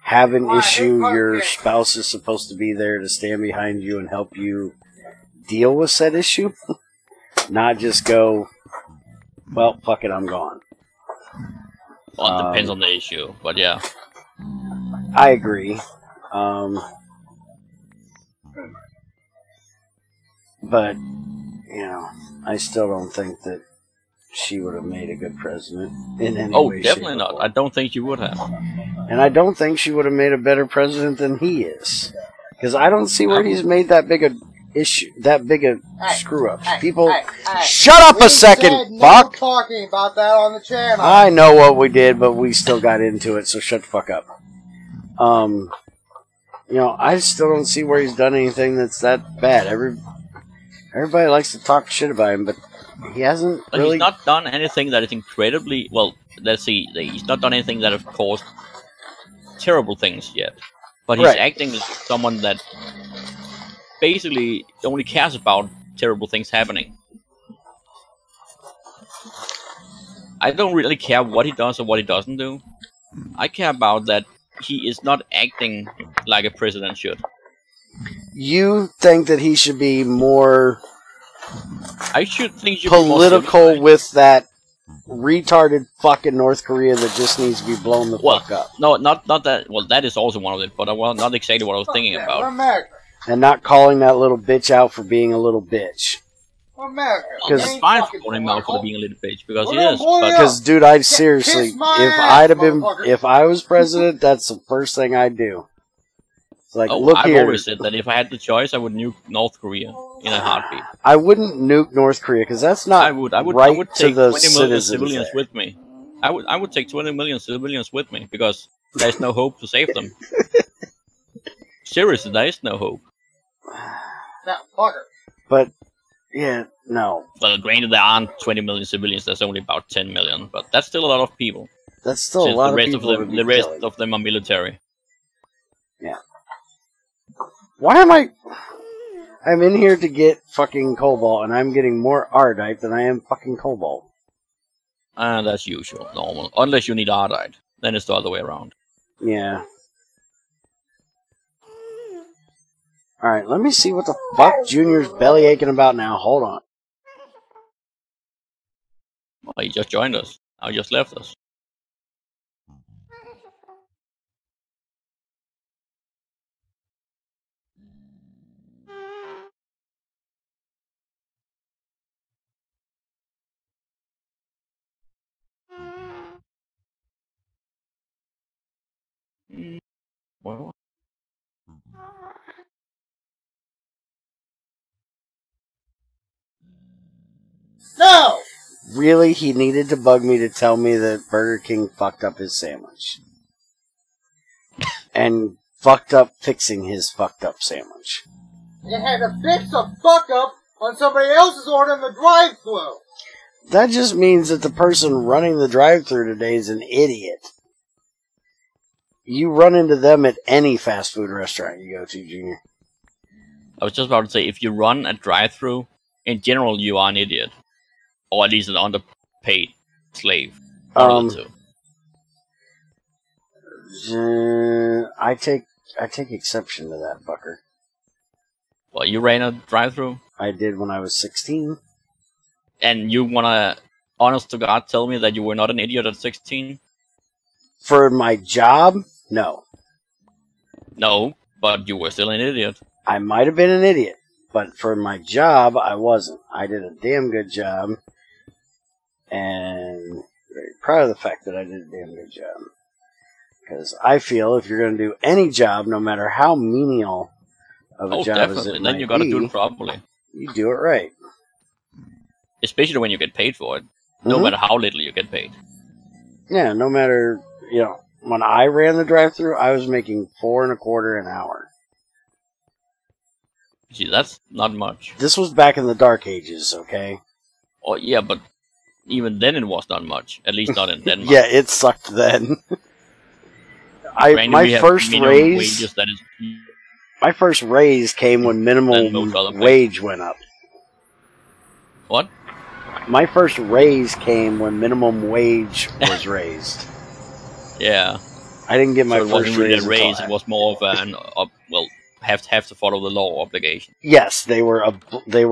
have an issue, your spouse is supposed to be there to stand behind you and help you deal with said issue. Not just go, well, fuck it, I'm gone. Well, it depends on the issue, but yeah. I agree. But, you know, I still don't think that she would have made a good president in any way. Oh, definitely not. I don't think she would have. And I don't think she would have made a better president than he is. Because I don't see where he's made that big a issue, that big a screw up. People, shut up a second, fuck! No talking about that on the channel. I know what we did, but we still got into it, so shut the fuck up. You know, I still don't see where he's done anything that's that bad. Everybody likes to talk shit about him, but he hasn't really... He's not done anything that is incredibly... Well, let's see. He's not done anything that has caused terrible things yet. But he's acting as someone that basically only cares about terrible things happening. I don't really care what he does or what he doesn't do. I care about that he is not acting like a president should. You think that he should be more... I should think political with that retarded fucking North Korea that just needs to be blown the fuck up. No, not that. Well, that is also one of it, but not exactly what I was thinking about. And not calling that little bitch out for being a little bitch. It's fine for calling him out for being a little bitch because he is. Because, dude, I'd seriously, if I was president, that's the first thing I'd do. It's like, look here. I've always said that if I had the choice, I would nuke North Korea in a heartbeat. I wouldn't nuke North Korea because that's not I would take 20 million civilians with me. I would take 20 million civilians with me because there's no hope to save them. Seriously, there is no hope. But yeah, no. Well, granted, there aren't 20 million civilians. There's only about 10 million, but that's still a lot of people. That's still a lot of people. The rest of them are military. Yeah. Why am I'm in here to get fucking cobalt, and I'm getting more Ardite than I am fucking cobalt. That's usual, normal. Unless you need Ardite. Then it's the other way around. Yeah. Alright, let me see what the fuck Junior's belly aching about now. Hold on. Well, he just joined us. He just left us. Well. No! Really? He needed to bug me to tell me that Burger King fucked up his sandwich. And fucked up fixing his fucked up sandwich. You had to fix a fuck up on somebody else's order in the drive-thru. That just means that the person running the drive-thru today is an idiot. You run into them at any fast food restaurant you go to, Junior. I was just about to say, if you run a drive-thru, in general, you are an idiot. Or at least an underpaid slave. I take exception to that, fucker. Well, you ran a drive-thru? I did when I was 16. And you wanna, honest to God, tell me that you were not an idiot at 16? For my job? No. No, but you were still an idiot. I might have been an idiot, but for my job, I wasn't. I did a damn good job, and very proud of the fact that I did a damn good job. Because I feel if you're going to do any job, no matter how menial of a job as it might then you got to do it properly. You do it right. Especially when you get paid for it. no matter how little you get paid. Yeah, no matter, when I ran the drive-thru, I was making $4.25 an hour. See, that's not much. This was back in the dark ages, okay? Oh yeah, but even then it was not much. At least not in Denmark. Yeah, it sucked then. Granted, my first raise came when minimum wage went up. What? My first raise came when minimum wage was raised. Yeah. I didn't get my first wasn't really raise. A raise. It was more of an have to follow the law obligation. Yes, they were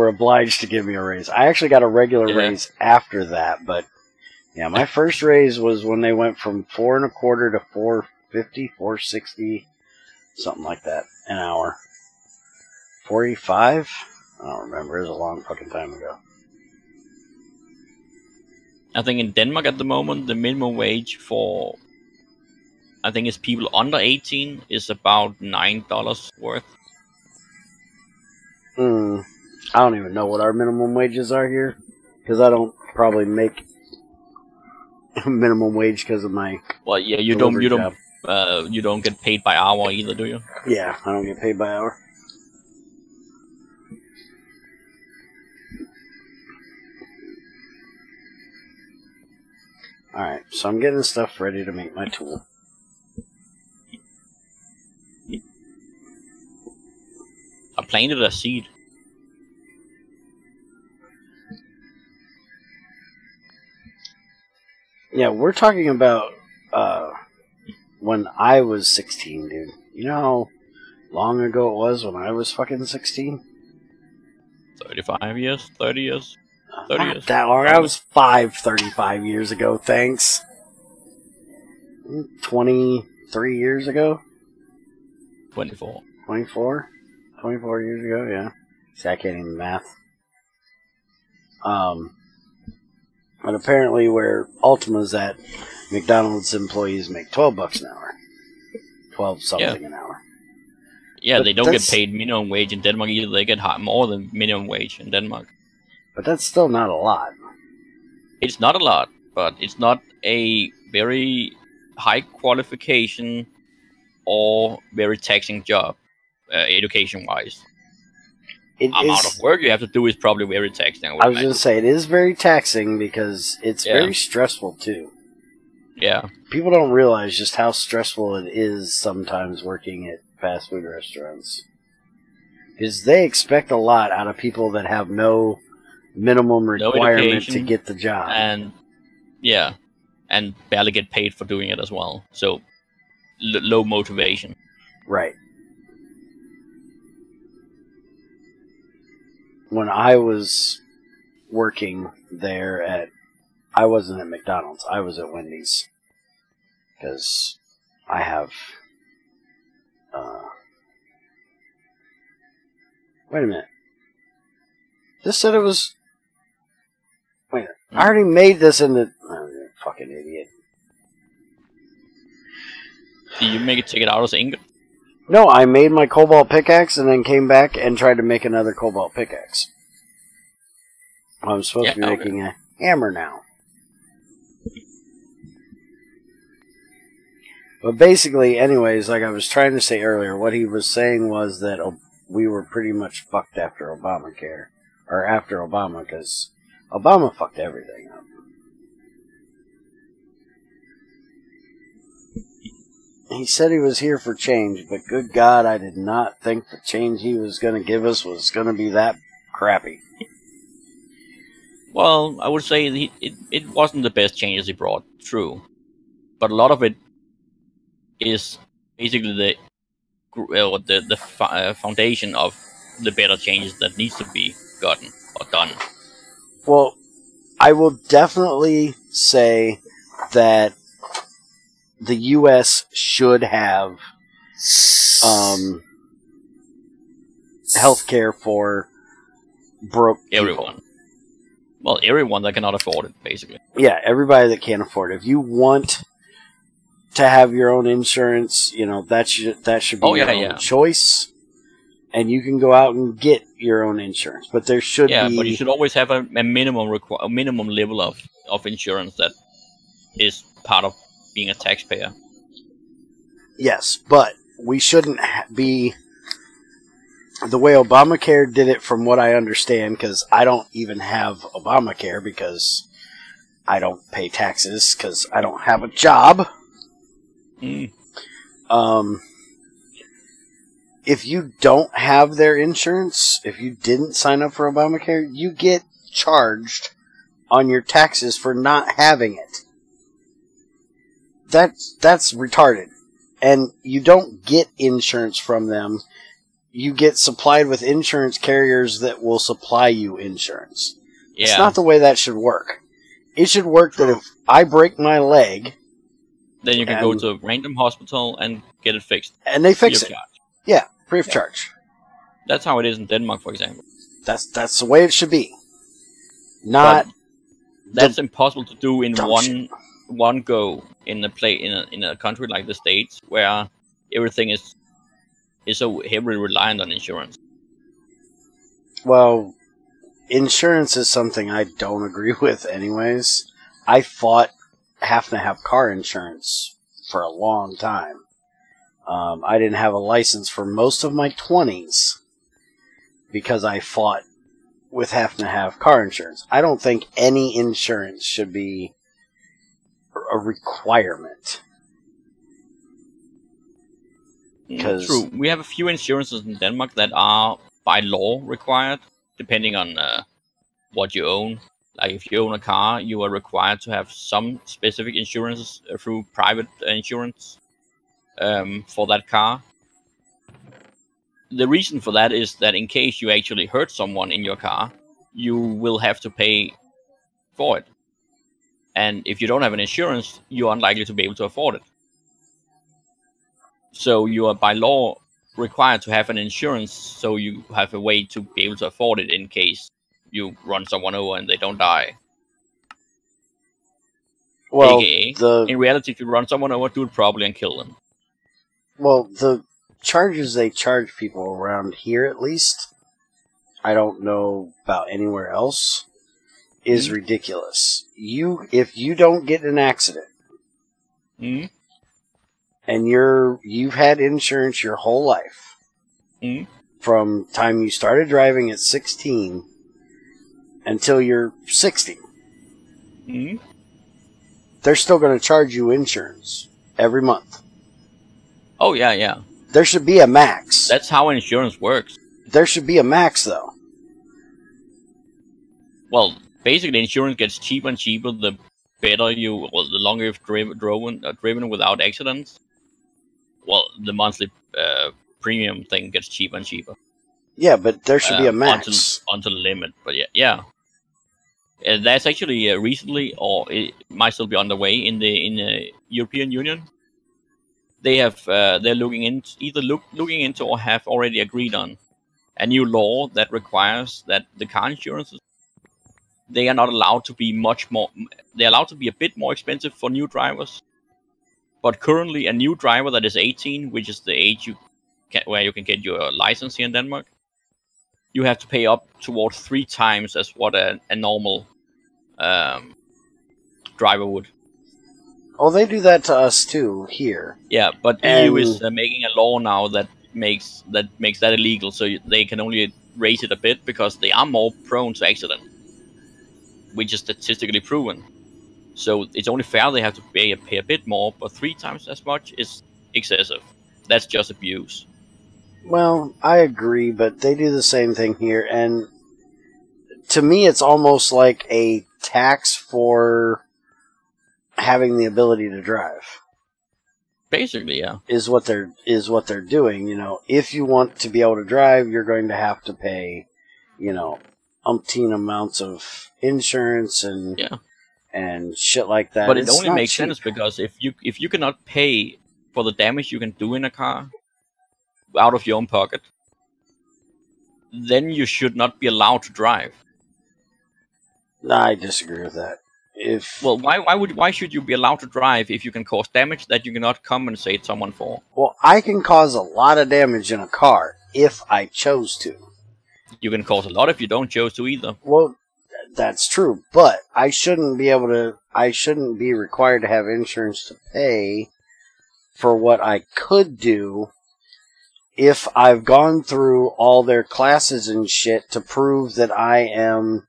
obliged to give me a raise. I actually got a regular raise after that, but yeah, my first raise was when they went from $4.25 to $4.50, $4.60, something like that an hour. $4.85? I don't remember. It was a long fucking time ago. I think in Denmark at the moment, the minimum wage for, I think it's people under 18 is about $9 worth. I don't even know what our minimum wages are here, because I don't probably make minimum wage because of my you don't get paid by hour either, do you? Yeah, I don't get paid by hour. Alright, so I'm getting stuff ready to make my tool. I planted a seed. Yeah, we're talking about when I was 16, dude. You know how long ago it was when I was fucking 16? 35 years? 30 years? 30 Not years. that long. I was 35 years ago, thanks. 23 years ago? 24. 24? 24 years ago, yeah. See, I can't even math. But apparently where Ultima's at, McDonald's employees make $12 an hour. 12 something an hour. Yeah, But they don't get paid minimum wage in Denmark either. They get more than minimum wage in Denmark. But that's still not a lot. It's not a lot, but it's not a very high qualification or very taxing job, education-wise. Amount of work you have to do is probably very taxing. I was going to say, it is very taxing because it's very stressful, too. Yeah. People don't realize just how stressful it is sometimes working at fast food restaurants. Because they expect a lot out of people that have no minimum requirement to get the job. And barely get paid for doing it as well. So, low motivation. Right. When I was working there I wasn't at McDonald's, I was at Wendy's. Because I have, wait a minute. This said it was, wait a minute. I already made this into, fucking idiot. Did you make it take it out as ingot? No, I made my cobalt pickaxe and then came back and tried to make another cobalt pickaxe. I'm supposed to be making a hammer now. But basically, anyways, like I was trying to say earlier, what he was saying was that we were pretty much fucked after Obamacare. Or after Obama, because Obama fucked everything up. He said he was here for change, but good God, I did not think the change he was going to give us was going to be that crappy. Well, I would say it wasn't the best changes he brought, true. But a lot of it is basically the foundation of the better changes that needs to be gotten or done. Well, I will definitely say that the U.S. should have health care for broke people. Everyone. Well, everyone that cannot afford it, basically. Yeah, everybody that can't afford it. If you want to have your own insurance, that should be your own choice. and you can go out and get your own insurance. But there should be... but you should always have a minimum level of insurance that is part of being a taxpayer. Yes, but we shouldn't be... The way Obamacare did it, from what I understand, because I don't even have Obamacare because I don't pay taxes because I don't have a job. If you don't have their insurance, if you didn't sign up for Obamacare, you get charged on your taxes for not having it. That's retarded. And you don't get insurance from them. You get supplied with insurance carriers that will supply you insurance. Yeah. It's not the way that should work. It should work that if I break my leg... Then you can go to a random hospital and get it fixed. And they fix it. Yeah, free of charge. That's how it is in Denmark, for example. That's the way it should be. Not... That's impossible to do in one go in a country like the States, where everything is so heavily reliant on insurance. Well, insurance is something I don't agree with anyways. I fought having to have car insurance for a long time. I didn't have a license for most of my 20s because I fought with having to have car insurance. I don't think any insurance should be a requirement. True. We have a few insurances in Denmark that are by law required, depending on what you own. Like if you own a car, you are required to have some specific insurances through private insurance for that car. The reason for that is that in case you actually hurt someone in your car, you will have to pay for it. And if you don't have an insurance, you're unlikely to be able to afford it. So you are by law required to have an insurance, so you have a way to be able to afford it in case you run someone over and they don't die. Well, AKA, in reality, if you run someone over, do it properly and kill them. Well, the charges they charge people around here, at least, I don't know about anywhere else, is ridiculous. If you don't get in an accident, and you've had insurance your whole life, from time you started driving at 16 until you're 60, they're still going to charge you insurance every month. Oh, yeah. There should be a max. That's how insurance works. There should be a max, though. Well, basically, insurance gets cheaper and cheaper the better the longer you've driven without accidents. Well, the monthly premium thing gets cheaper and cheaper. Yeah, but there should be a max. Until the limit, but yeah. That's actually recently, or it might still be underway in the European Union. They have they're looking into or have already agreed on a new law that requires that the car insurances, they are not allowed to be much more. They're allowed to be a bit more expensive for new drivers. But currently, a new driver that is 18, which is the age where you can get your license here in Denmark, you have to pay up towards 3 times as what a normal driver would. Oh, they do that to us too here. Yeah, but EU is making a law now that makes that illegal, so they can only raise it a bit because they are more prone to accident, which is statistically proven. So it's only fair they have to pay a bit more, but 3 times as much is excessive. That's just abuse. Well, I agree, but they do the same thing here, and to me it's almost like a tax for having the ability to drive. Basically, yeah. Is what they're doing, you know. If you want to be able to drive, you're going to have to pay, you know, umpteen amounts of insurance and shit like that. But it only makes sense because if you cannot pay for the damage you can do in a car out of your own pocket, then you should not be allowed to drive. No, I disagree with that. Well, why should you be allowed to drive if you can cause damage that you cannot compensate someone for? Well, I can cause a lot of damage in a car if I chose to. You can cause a lot if you don't choose to either. Well, that's true, but I shouldn't be required to have insurance to pay for what I could do if I've gone through all their classes and shit to prove that I am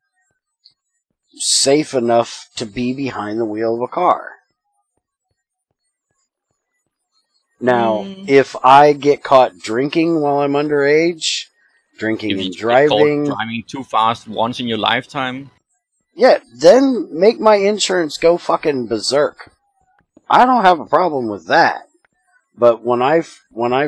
safe enough to be behind the wheel of a car. Now, if I get caught drinking while I'm underage, drinking and driving... driving too fast once in your lifetime? Yeah, then make my insurance go fucking berserk. I don't have a problem with that. But when I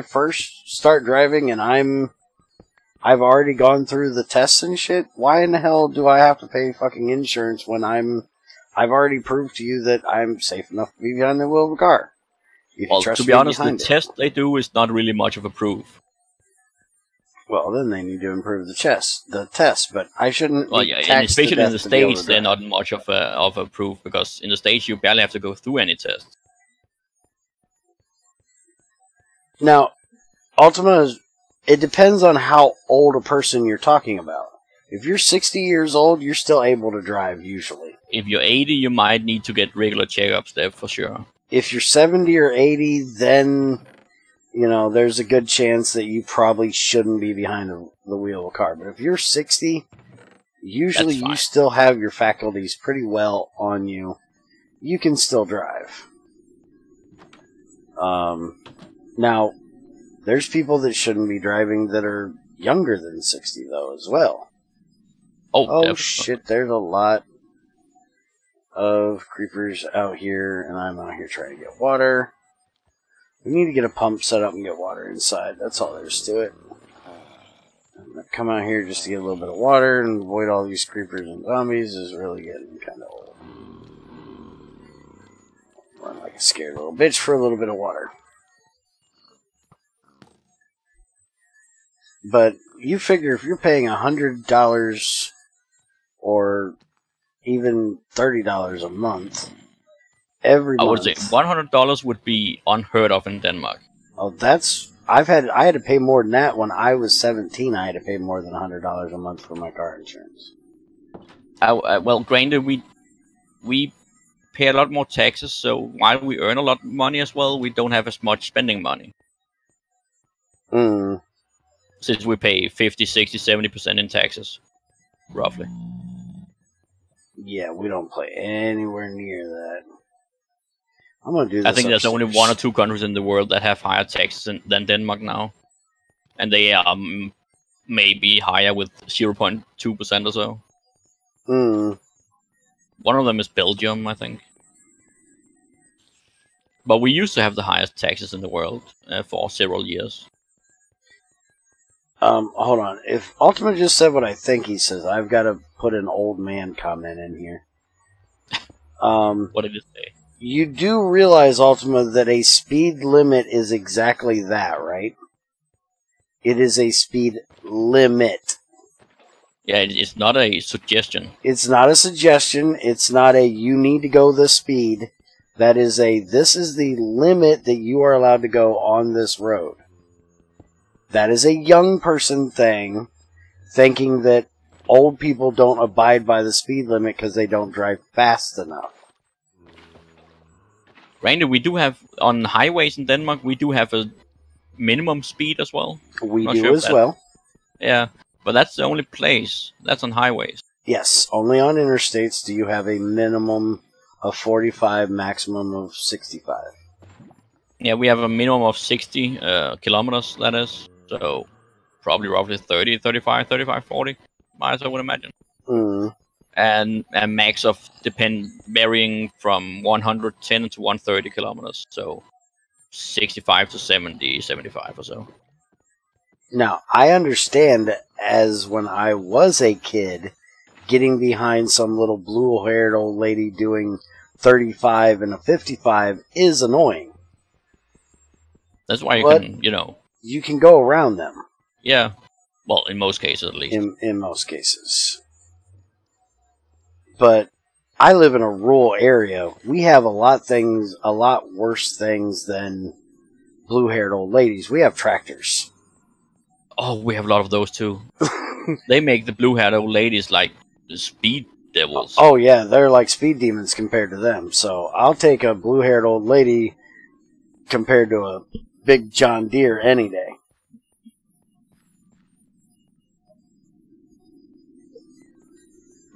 first start driving and I've already gone through the tests and shit, why in the hell do I have to pay fucking insurance when I've already proved to you that I'm safe enough to be behind the wheel of a car? Well, to be honest, the test they do is not really much of a proof. Well, then they need to improve the test, but I shouldn't. Well, yeah, and especially in the States, they're not much of a proof, because in the States you barely have to go through any test. Now, Ultima, it depends on how old a person you're talking about. If you're 60 years old, you're still able to drive, usually. If you're 80, you might need to get regular checkups there, for sure. If you're 70 or 80, then, there's a good chance that you probably shouldn't be behind the wheel of a car. But if you're 60, usually you still have your faculties pretty well on you. You can still drive. Now, there's people that shouldn't be driving that are younger than 60, though, as well. Oh shit, there's a lot of creepers out here, and I'm out here trying to get water. We need to get a pump set up and get water inside. That's all there is to it. I'm going to come out here just to get a little bit of water and avoid all these creepers and zombies. Is really getting kind of old. Run like a scared little bitch for a little bit of water. But you figure if you're paying $100 or even $30 a month every month. I would say $100 would be unheard of in Denmark. Oh, I had to pay more than that when I was 17. I had to pay more than $100 a month for my car insurance. Well, granted, we pay a lot more taxes, so while we earn a lot of money as well, we don't have as much spending money. Since we pay 50, 60, 70% in taxes, roughly. Yeah, we don't pay anywhere near that. I'm gonna do this. I think there's only 1 or 2 countries in the world that have higher taxes than Denmark now. And they are maybe higher with 0.2% or so. One of them is Belgium, I think. But we used to have the highest taxes in the world for several years. Hold on. If Ultima just said what I think he says, I've got to put an old man comment in here. What did it say? You do realize, Ultima, that a speed limit is exactly that, right? It is a speed limit. Yeah, it's not a suggestion. It's not a suggestion. It's not a you need to go this speed. That is this is the limit that you are allowed to go on this road. That is a young person thing, thinking that old people don't abide by the speed limit because they don't drive fast enough. Randy, we do have, on highways in Denmark, we do have a minimum speed as well. We do as well. Yeah, but that's the only place. That's on highways. Yes, only on interstates do you have a minimum of 45, maximum of 65. Yeah, we have a minimum of 60 kilometers, that is. So, probably roughly 30, 35, 35, 40 miles, I would imagine. And a max of varying from 110 to 130 kilometers. So, 65 to 70, 75 or so. Now, I understand as when I was a kid, getting behind some little blue-haired old lady doing 35 and a 55 is annoying. That's why you can, you can go around them. Yeah. Well, in most cases, at least. In most cases. But I live in a rural area. We have a lot worse things than blue-haired old ladies. We have tractors. Oh, we have a lot of those too. They make the blue-haired old ladies like the speed devils. Oh yeah, they're like speed demons compared to them. So I'll take a blue-haired old lady compared to a big John Deere any day.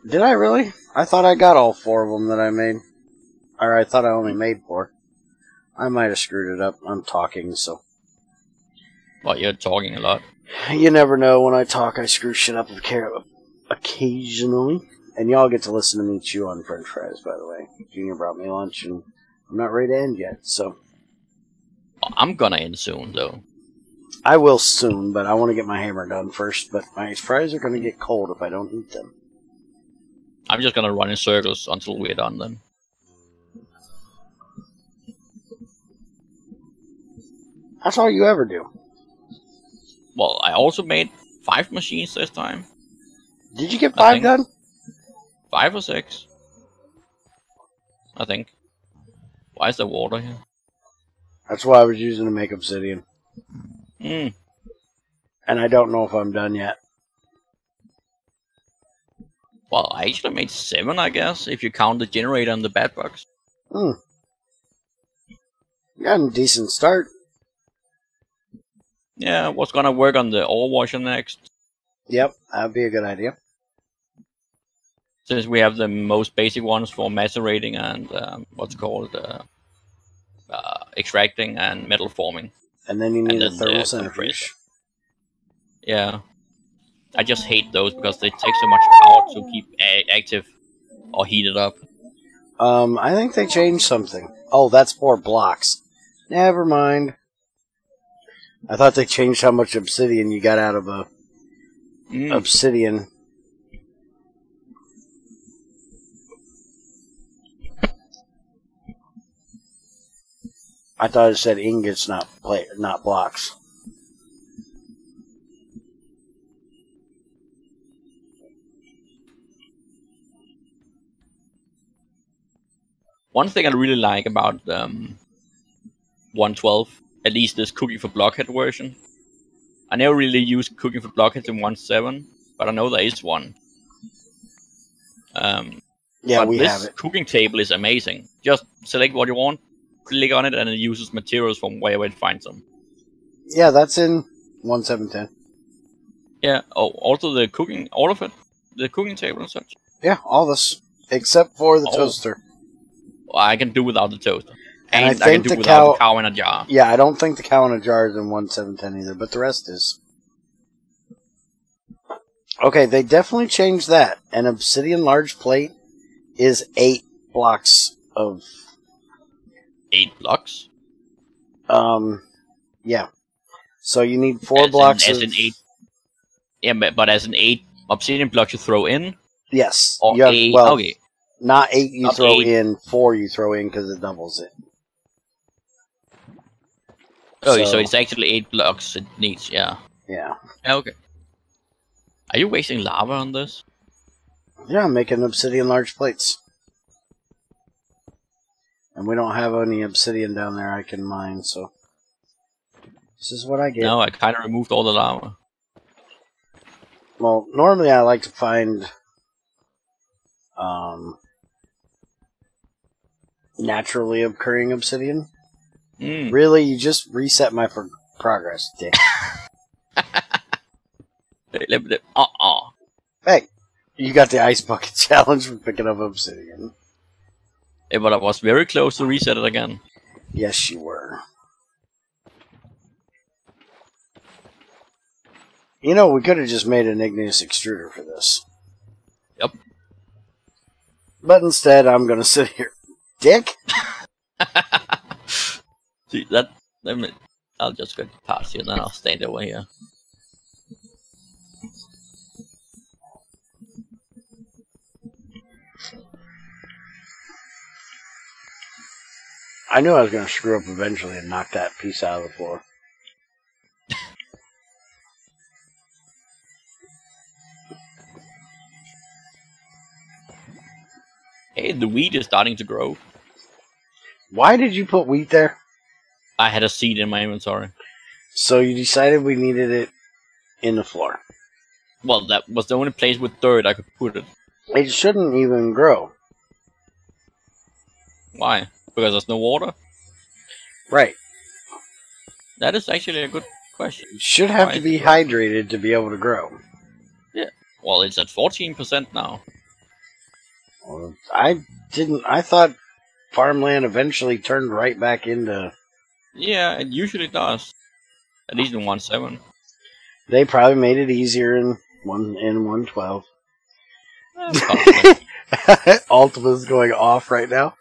Did I really? I thought I got all 4 of them that I made. Or I thought I only made 4. I might have screwed it up. I'm talking, so... Well, you're talking a lot. You never know. When I talk, I screw shit up occasionally. And y'all get to listen to me chew on french fries, by the way. Junior brought me lunch, and I'm not ready to end yet, so... I'm gonna end soon, though. I will soon, but I want to get my hammer done first. But my fries are going to get cold if I don't eat them. I'm just gonna run in circles until we're done, then. That's all you ever do. Well, I also made 5 machines this time. Did you get 5 done? 5 or 6. I think. Why is there water here? That's why I was using to make obsidian. Hmm. And I don't know if I'm done yet. Well, I actually made 7, I guess, if you count the generator and the bat box. Hmm. You got a decent start. Yeah, what's gonna work on the ore washer next? Yep, that'd be a good idea. Since we have the most basic ones for macerating and what's called extracting and metal forming. And then you need a then thermal centrifuge. Yeah. I just hate those because they take so much power to keep active or heated up. I think they changed something. Oh, that's 4 blocks. Never mind. I thought they changed how much obsidian you got out of a obsidian. I thought it said ingots, not blocks. One thing I really like about 112, at least this cooking for blockhead version. I never really used cooking for blockheads in 1.7, but I know there is one. Yeah, but we this have it. cooking table is amazing. Just select what you want, click on it, and it uses materials from wherever it finds them. Yeah, that's in 1.7.10. Yeah. Oh, also the cooking, all of it, the cooking table and such. Yeah, all this except for the toaster. I can do without the toaster. And I can think do without the cow in a jar. Yeah, I don't think the cow in a jar is in 1.7.10 either, but the rest is. Okay, they definitely changed that. An obsidian large plate is 8 blocks of... 8 blocks? Yeah. So you need 4 blocks as in 8. Yeah, but as in 8 obsidian blocks you throw in? Yes. Or you have, 8, well, okay. Not 8 you Not throw 8. in, 4 you throw in because it doubles it. Oh, so it's actually 8 blocks it needs, yeah. Yeah. Okay. Are you wasting lava on this? Yeah, I'm making obsidian large plates. And we don't have any obsidian down there I can mine, so... This is what I get. No, I kind of removed all the lava. Well, normally I like to find... naturally occurring obsidian. Really, you just reset my progress, dick. Hey, you got the ice bucket challenge for picking up obsidian. Yeah, but I was very close to reset it again. Yes, you were. You know, we could have just made an igneous extruder for this. Yep. But instead, I'm going to sit here. Dick? See, I'll just go past you and then I'll stand over here. I knew I was going to screw up eventually and knock that piece out of the floor. Hey, the wheat is starting to grow. Why did you put wheat there? I had a seed in my inventory. So you decided we needed it in the floor. Well, that was the only place with dirt I could put it. It shouldn't even grow. Why? Because there's no water? Right. That is actually a good question. It should have Why to is be it- hydrated to be able to grow. Yeah. Well, it's at 14% now. Well, I thought farmland eventually turned right back into... Yeah, it usually does. At least in 1.7. They probably made it easier in 1.12. Possibly. Ultima's going off right now.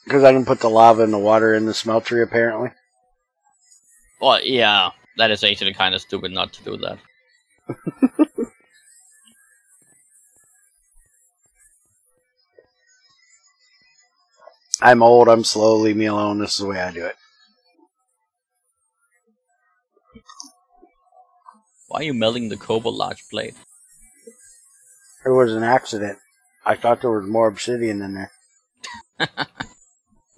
Because I can put the lava and the water in the smeltery, apparently. Well, yeah, that is actually kind of stupid not to do that. I'm old, I'm slow, leave me alone, this is the way I do it. Why are you melting the cobalt large plate? It was an accident. I thought there was more obsidian in there.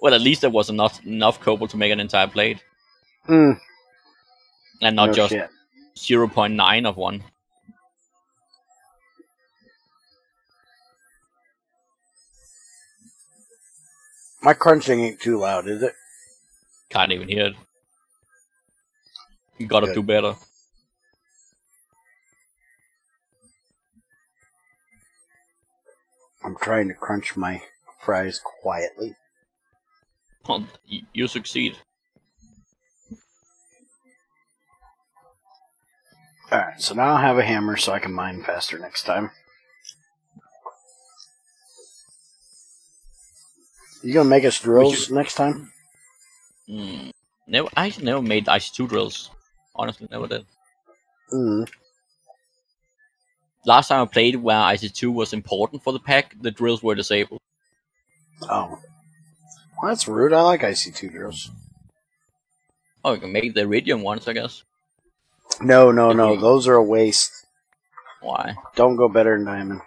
Well, at least there was enough cobalt to make an entire plate. Hmm. And not No just shit. 0.9 of one. My crunching ain't too loud, is it? Can't even hear it. You gotta Good. do better. I'm trying to crunch my fries quietly. Well, you succeed. Alright, so now I have a hammer so I can mine faster next time. You gonna make us drills next time? Never. I actually never made IC2 drills. Honestly, never did. Mm. Last time I played where IC2 was important for the pack, the drills were disabled. Oh. Well, that's rude. I like IC2 drills. Oh, you can make the iridium ones, I guess. No. Those are a waste. Why? Don't go better than diamond.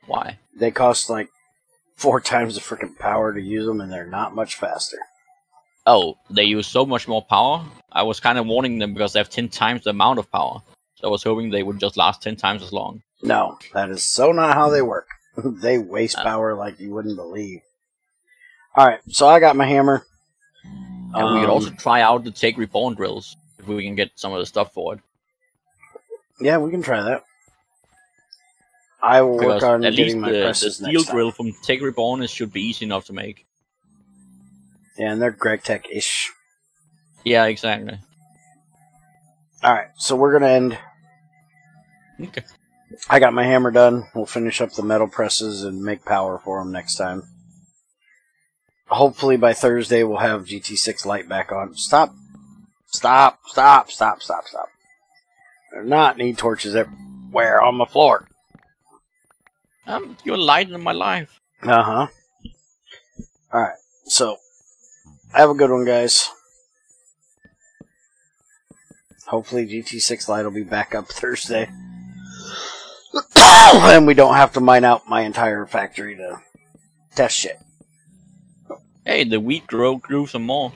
Why? They cost like 4 times the freaking power to use them, and they're not much faster. Oh, they use so much more power? I was kind of warning them because they have 10 times the amount of power. So I was hoping they would just last 10 times as long. No, that is so not how they work. They waste power like you wouldn't believe. Alright, so I got my hammer. And we could also try out the Take Reborn drills, if we can get some of the stuff for it. Yeah, we can try that. I will work Because on at least getting my the presses steel next time. drill from Take Reborn should be easy enough to make. Yeah, and they're Greg Tech-ish. Yeah, exactly. Alright, so we're gonna end. Okay. I got my hammer done. We'll finish up the metal presses and make power for them next time. Hopefully by Thursday we'll have GT6 light back on. Stop. Stop. Stop. Stop. Stop. Stop. There not need torches everywhere on my floor. You're lighting my life. Uh-huh. Alright, so have a good one, guys. Hopefully GT6 light will be back up Thursday. And we don't have to mine out my entire factory to test shit. Hey, the wheat grew some more.